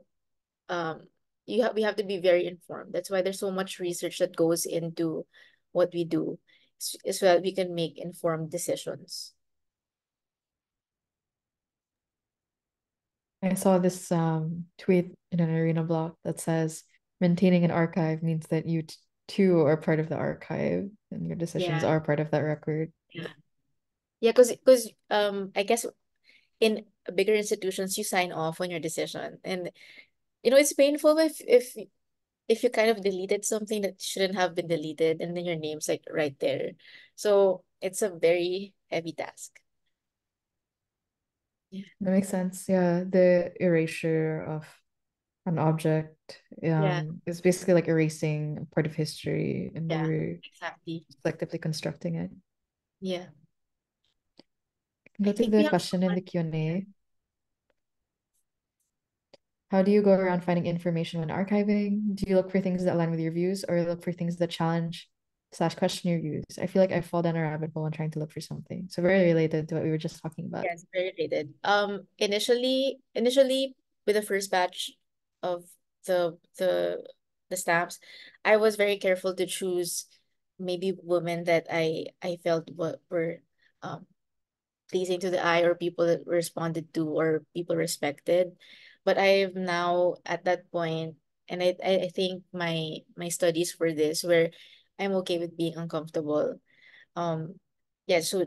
um we have to be very informed. That's why there's so much research that goes into what we do, so that we can make informed decisions.
I saw this tweet in an arena blog that says maintaining an archive means that too are part of the archive and your decisions
Yeah.
are part of that record.
Yeah. Yeah, because I guess in bigger institutions you sign off on your decision, and it's painful if you kind of deleted something that shouldn't have been deleted, and then your name's like right there. So it's a very heavy task. Yeah.
That makes sense. Yeah, the erasure of an object
Yeah.
is basically like erasing a part of history and
Yeah.
we're
Exactly.
selectively constructing it.
Yeah.
Go
I
to
think
the
we have so
question in
much.
the
Yeah.
Q&A. How do you go around finding information when archiving? Do you look for things that align with your views or look for things that challenge slash question your views? I feel like I fall down a rabbit hole when trying to look for something. So very related to what we were just talking about.
Yes, very related. Initially with the first batch of the the the stamps, I was very careful to choose maybe women that I felt were um pleasing to the eye, or people that responded to, or people respected. But I've now at that point, and I think my studies for this, where I'm okay with being uncomfortable. Um, yeah, so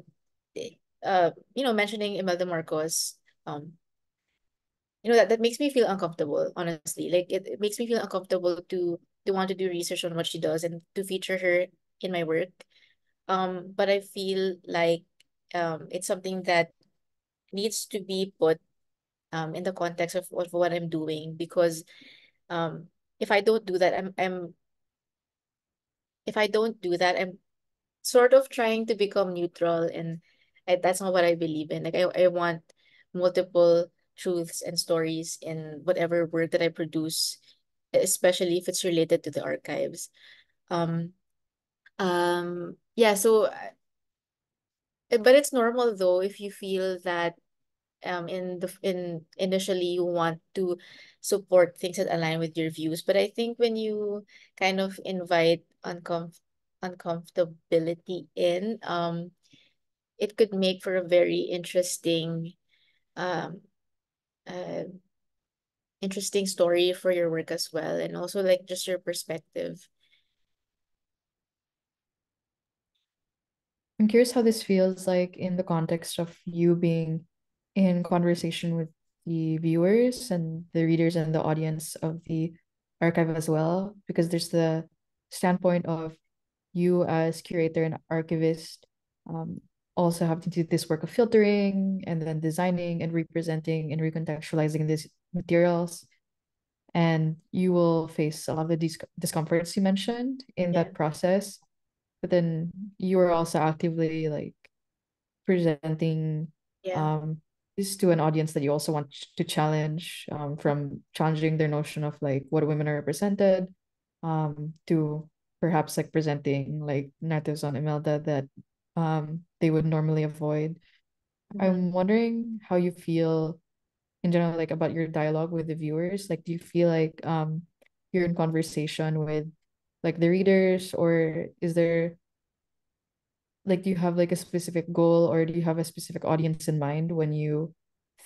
mentioning Imelda Marcos, um, that makes me feel uncomfortable, honestly. Like it makes me feel uncomfortable to want to do research on what she does and to feature her in my work. But I feel like it's something that needs to be put in the context of what I'm doing, because if I don't do that, if I don't do that, I'm sort of trying to become neutral, and that's not what I believe in. Like I want multiple truths and stories in whatever work that I produce, especially if it's related to the archives. Um yeah, so but it's normal though if you feel that in initially you want to support things that align with your views. But I think when you kind of invite uncomfortability in, it could make for a very um uh, interesting story for your work as well, and also like just your perspective.
I'm curious how this feels like in the context of you being in conversation with the viewers and the readers and the audience of the archive as well, because there's the standpoint of you as curator and archivist, um, also have to do this work of filtering and then designing and representing and recontextualizing these materials. And you will face a lot of the discomforts you mentioned in
Yeah.
that process. But then you are also actively like presenting
Yeah.
um this to an audience that you also want to challenge, from challenging their notion of like what women are represented, to perhaps like presenting like narratives on Imelda that they would normally avoid.
Mhm.
I'm wondering how you feel in general, like about your dialogue with the viewers. Like, do you feel like you're in conversation with like the readers, or is there like, do you have like a specific goal, or do you have a specific audience in mind when you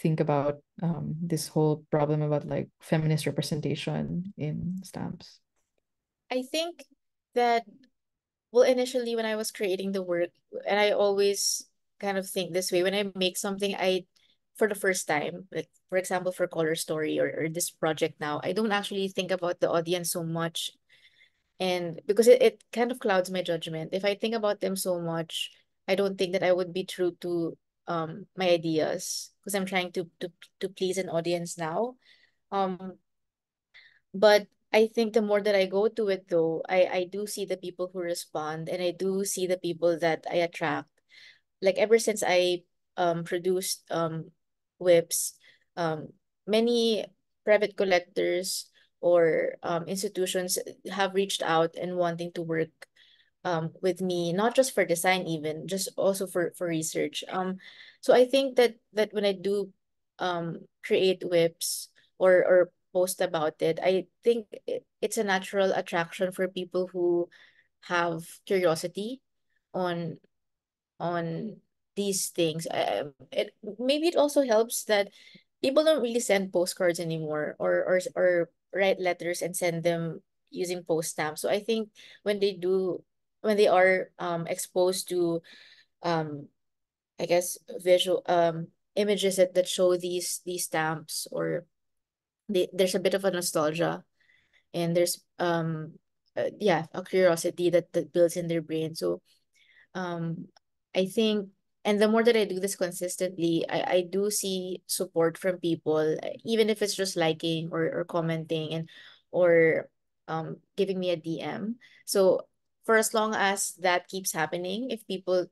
think about this whole problem about like feminist representation in stamps?
I think that, well, initially when I was creating the work, and I always kind of think this way when I make something, for the first time, like for example, for Color Story or this project now, I don't actually think about the audience so much. And because it kind of clouds my judgment. If I think about them so much, I don't think that I would be true to my ideas because I'm trying to please an audience now. Um, but I think the more that I go to it though, I do see the people who respond, and I do see the people that I attract. Like ever since I produced WIPPS, many private collectors or institutions have reached out and wanting to work with me, not just for design, even just also for research. So I think that when I do create WIPs or post about it, I think it's a natural attraction for people who have curiosity on on these things. It maybe it also helps that people don't really send postcards anymore, or write letters and send them using post stamps. So I think when they do, when they are exposed to um I guess visual images that show these stamps, or there's a bit of a nostalgia, and there's yeah, a curiosity that builds in their brain. So um I think, and the more that I do this consistently, I do see support from people, even if it's just liking or commenting, and or giving me a DM. So for as long as that keeps happening, if people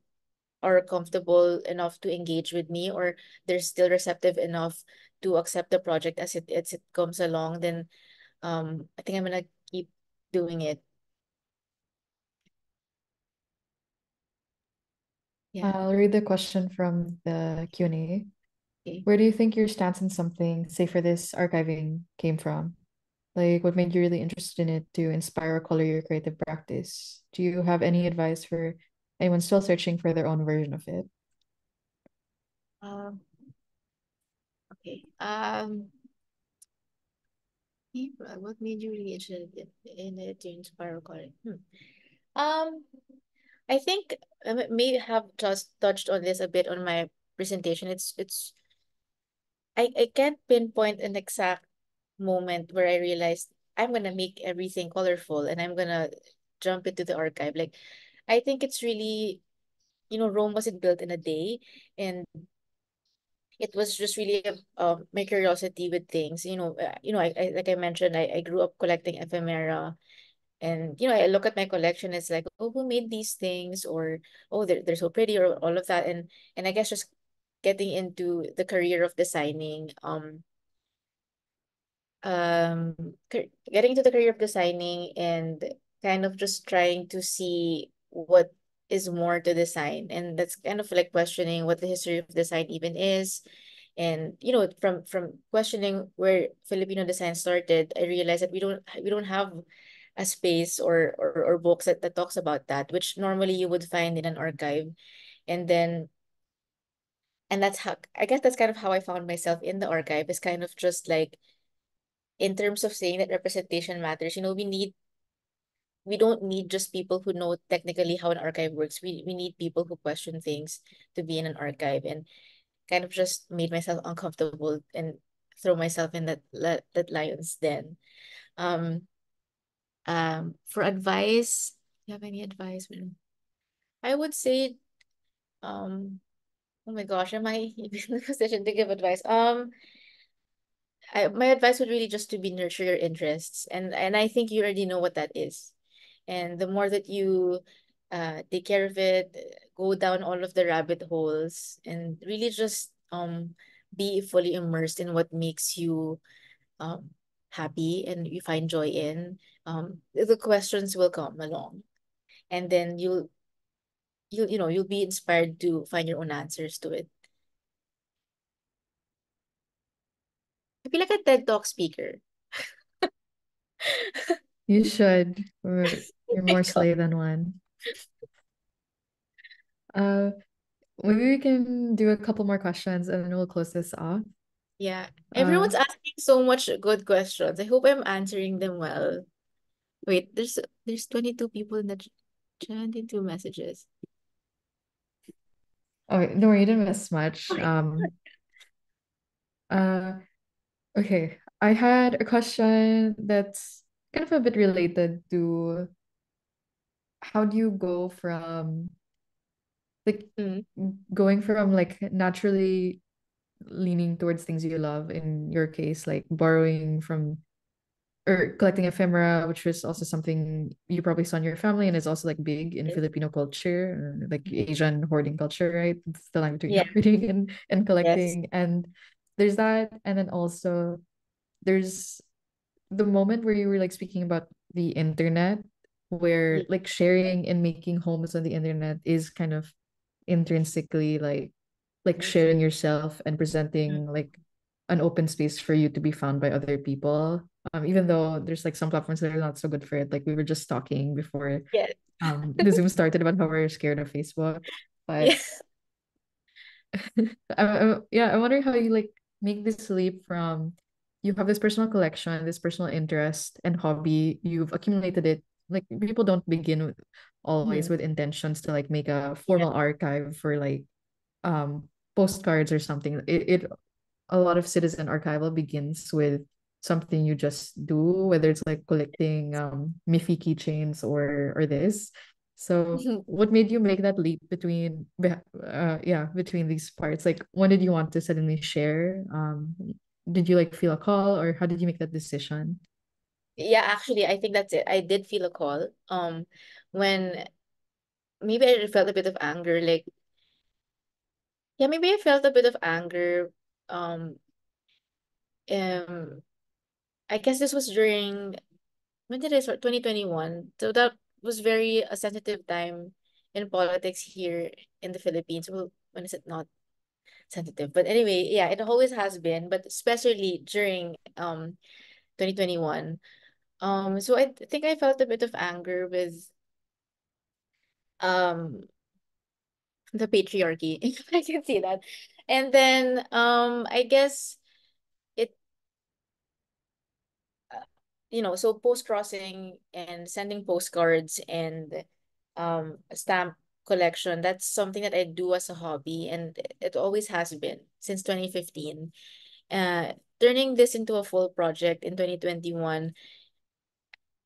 are comfortable enough to engage with me, or they're still receptive enough to accept the project as it comes along, then I think I'm gonna keep doing it. Yeah.
I'll read the question from the Q&A.
Okay.
Where do you think your stance on something, say for this archiving, came from? Like, what made you really interested in it to inspire or color your creative practice? Do you have any advice for anyone still searching for their own version of it?
Um, okay. What made you really interested in it to inspire color? Um, I think I may have just touched on this a bit on my presentation. I can't pinpoint an exact moment where I realized I'm gonna make everything colorful and I'm gonna jump into the archive. Like, I think it's really, Rome wasn't built in a day, and it was just really my curiosity with things. I like I mentioned, I grew up collecting ephemera, and I look at my collection. It's like, oh, who made these things, or oh, they're so pretty, or all of that, and I guess just getting into the career of designing, getting to the career of designing, and kind of just trying to see what is more to design, and that's kind of like questioning what the history of design even is. And from questioning where Filipino design started, I realized that we don't have a space or books that talks about that, which normally you would find in an archive. And then, and that's how, I guess that's kind of how I found myself in the archive, is kind of just like, in terms of saying that representation matters, we don't need just people who know technically how an archive works. We need people who question things to be in an archive, and kind of just made myself uncomfortable and throw myself in that lion's den. Um, for advice, do you have any advice, Ma'am? I would say Um, oh my gosh, am I even in a position to give advice? My advice would really just to be nurture your interests, and I think you already know what that is. And the more that you take care of it, go down all of the rabbit holes, and really just be fully immersed in what makes you um happy and you find joy in, the questions will come along, and then you'll be inspired to find your own answers to it. I feel like a TED Talk speaker.
You should. Or
Oh
you're
my
more
God.
slay than one. Uh, Maybe we can do a couple more questions and then we'll close this off.
Yeah.
Uh,
Everyone's asking so much good questions. I hope I'm answering them well. Wait, there's 22 people in the 22 messages.
oh, no, you didn't miss much.
Okay.
Uh, okay. I had a question that's kind of a bit related to how do you go from like
Mm,
going from like naturally leaning towards things you love, in your case, like borrowing from or collecting ephemera, which was also something you probably saw in your family and is also like big in
yes.
Filipino culture, or like Asian hoarding culture, right? It's the line between
Yeah.
hoarding and
Yes.
collecting. And there's that. And then also there's the moment where you were like speaking about the internet, where
Yeah.
like sharing and making homes on the internet is kind of intrinsically like
Yes.
sharing yourself and
Mm,
presenting like an open space for you to be found by other people. Even though there's like some platforms that are not so good for it. Like we were just talking before
yes.
the Zoom started about how we're scared of Facebook. But
Yes.
yeah, I'm wondering how you like make this leap from you have this personal collection, this personal interest and hobby, you've accumulated it. Like people don't begin with, always
Mhm.
with intentions to like make a
Yeah.
formal archive for like postcards or something. It a lot of citizen archival begins with something you just do, whether it's like collecting Miffy keychains or this. So what made you make that leap between these parts? Like when did you want to suddenly share? Did you like feel a call, or how did you make that decision?
Yeah, actually, I think that's it. I did feel a call. When maybe I felt a bit of anger, like yeah, maybe I felt a bit of anger. Um, um, I guess this was during when did I start? 2021. So that was very a sensitive time in politics here in the Philippines. Well, when is it not sensitive? But anyway, yeah, it always has been, but especially during 2021. So I think I felt a bit of anger with um the patriarchy, if I can say that. And then I guess it so post crossing and sending postcards and a stamp collection, that's something that I do as a hobby, and it always has been since 2015. Uh Turning this into a full project in 2021,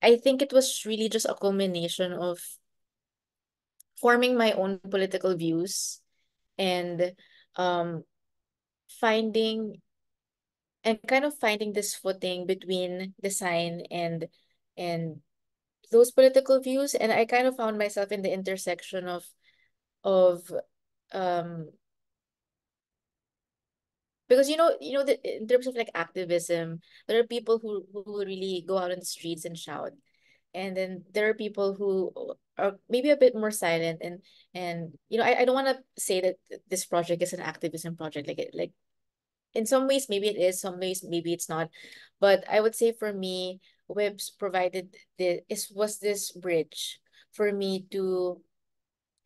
I think it was really just a culmination of forming my own political views and um finding kind of finding this footing between design and those political views, and I kind of found myself in the intersection of um because that in terms of like activism, there are people who really go out on the streets and shout, and then there are people who are maybe a bit more silent, and I don't want to say that this project is an activism project, like in some ways maybe it is, some ways maybe it's not, but I would say for me, WIPPS provided was this bridge for me to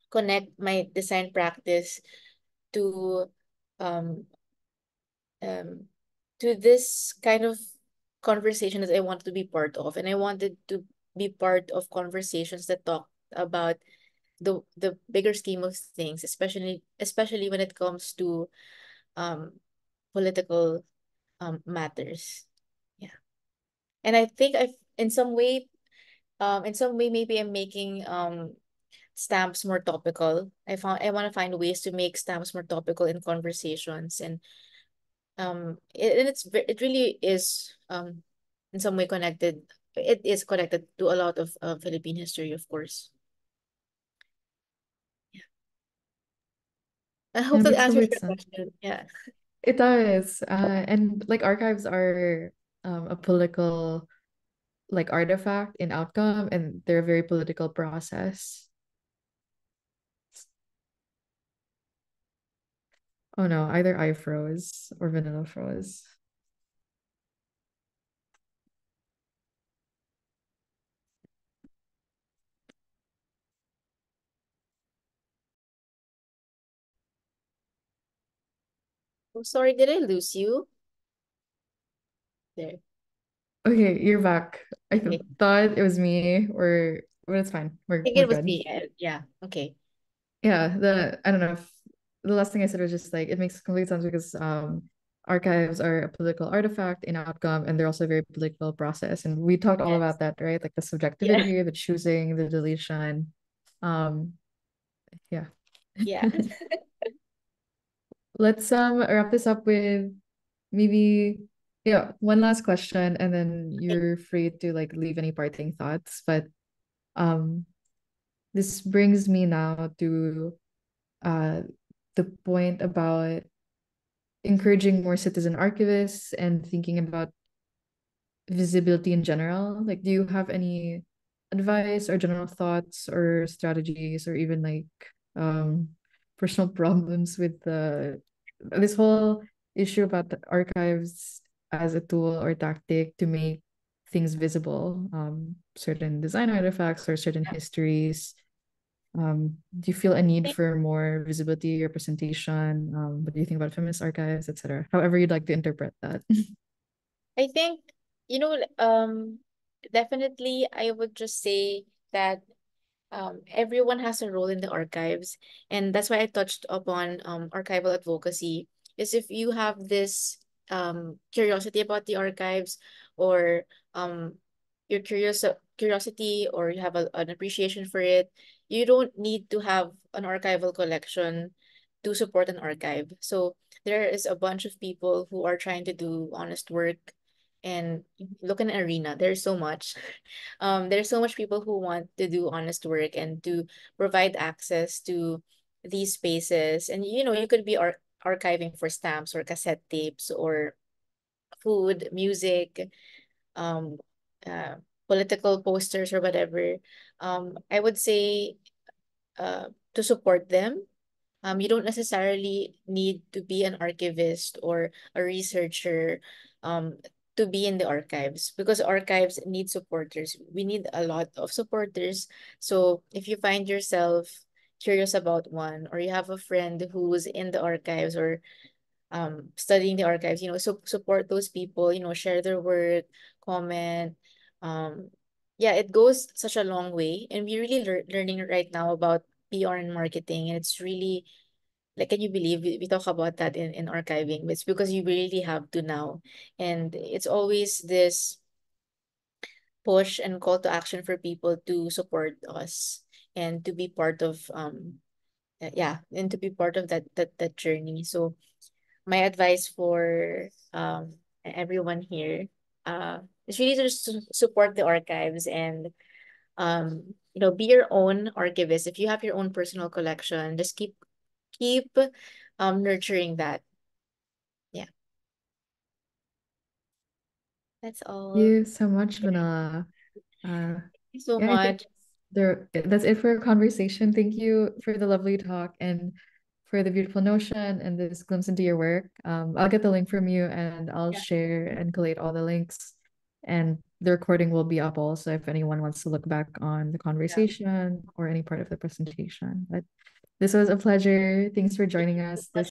connect my design practice to um um to this kind of conversation that I wanted to be part of, and I wanted to be part of conversations that talk about the bigger scheme of things, especially when it comes to um political matters. Yeah. And I think I've in some way maybe I'm making stamps more topical. I want to find ways to make stamps more topical in conversations, and it really is in some way connected. It is connected to a lot of Philippine history, of course. Yeah. I hope
That
that
makes
answers
complete
your
sense.
question. Yeah.
It does. And like archives are a political like artifact in outcome, and they're a very political process. Oh no, either I froze or Vanilla froze.
Oh, sorry, did I lose you? There.
Okay, you're back. I
Okay.
thought it was me, or but it's fine.
I think
We're
it was
good.
me. Yeah. Okay.
Yeah, the I don't know if the last thing I said was just like it makes complete sense because archives are a political artifact in outcome, and they're also a very political process. And we talked all
Yes.
about that, right? Like the
Yeah.
subjectivity, the choosing, the deletion. Um, yeah.
Yeah.
Let's wrap this up with maybe yeah, one last question, and then you're free to like leave any parting thoughts. But um this brings me now to uh the point about encouraging more citizen archivists and thinking about visibility in general. Like, do you have any advice or general thoughts or strategies or even like um personal problems with the this whole issue about the archives as a tool or tactic to make things visible, certain design artifacts or certain histories? Do you feel a need for more visibility, representation? What do you think about feminist archives, etc.? However you'd like to interpret that.
I think, you know, definitely I would just say that everyone has a role in the archives, and that's why I touched upon archival advocacy. Is if you have this curiosity about the archives, or um you're curiosity, or you have an appreciation for it, you don't need to have an archival collection to support an archive. So there is a bunch of people who are trying to do honest work, and look in the arena, there's so much. There's so much people who want to do honest work and to provide access to these spaces. And you could be archiving for stamps or cassette tapes or food, music, um, uh, political posters or whatever. I would say to support them. You don't necessarily need to be an archivist or a researcher um, to be in the archives, because archives need supporters. We need a lot of supporters. So if you find yourself curious about one, or you have a friend who's in the archives or studying the archives, support those people, share their work, comment. Um, yeah, it goes such a long way. And we're really learning right now about PR and marketing. And it's really like, can you believe we talk about that in archiving? It's because you really have to now. And it's always this push and call to action for people to support us and to be part of and to be part of that journey. So my advice for everyone here is really to just support the archives, and be your own archivist. If you have your own personal collection, just keep nurturing that. Yeah, that's
Thank
all.
you so much, Vanilla. Uh,
Thank you so
yeah, I think
much.
that's it for our conversation. Thank you for the lovely talk and for the beautiful notion and this glimpse into your work. I'll get the link from you and I'll
Yeah,
share and collate all the links. And the recording will be up also if anyone wants to look back on the
yeah.
conversation or any part of the presentation. But this was a pleasure. Thanks for
Thank
joining
you so
us.
much.
This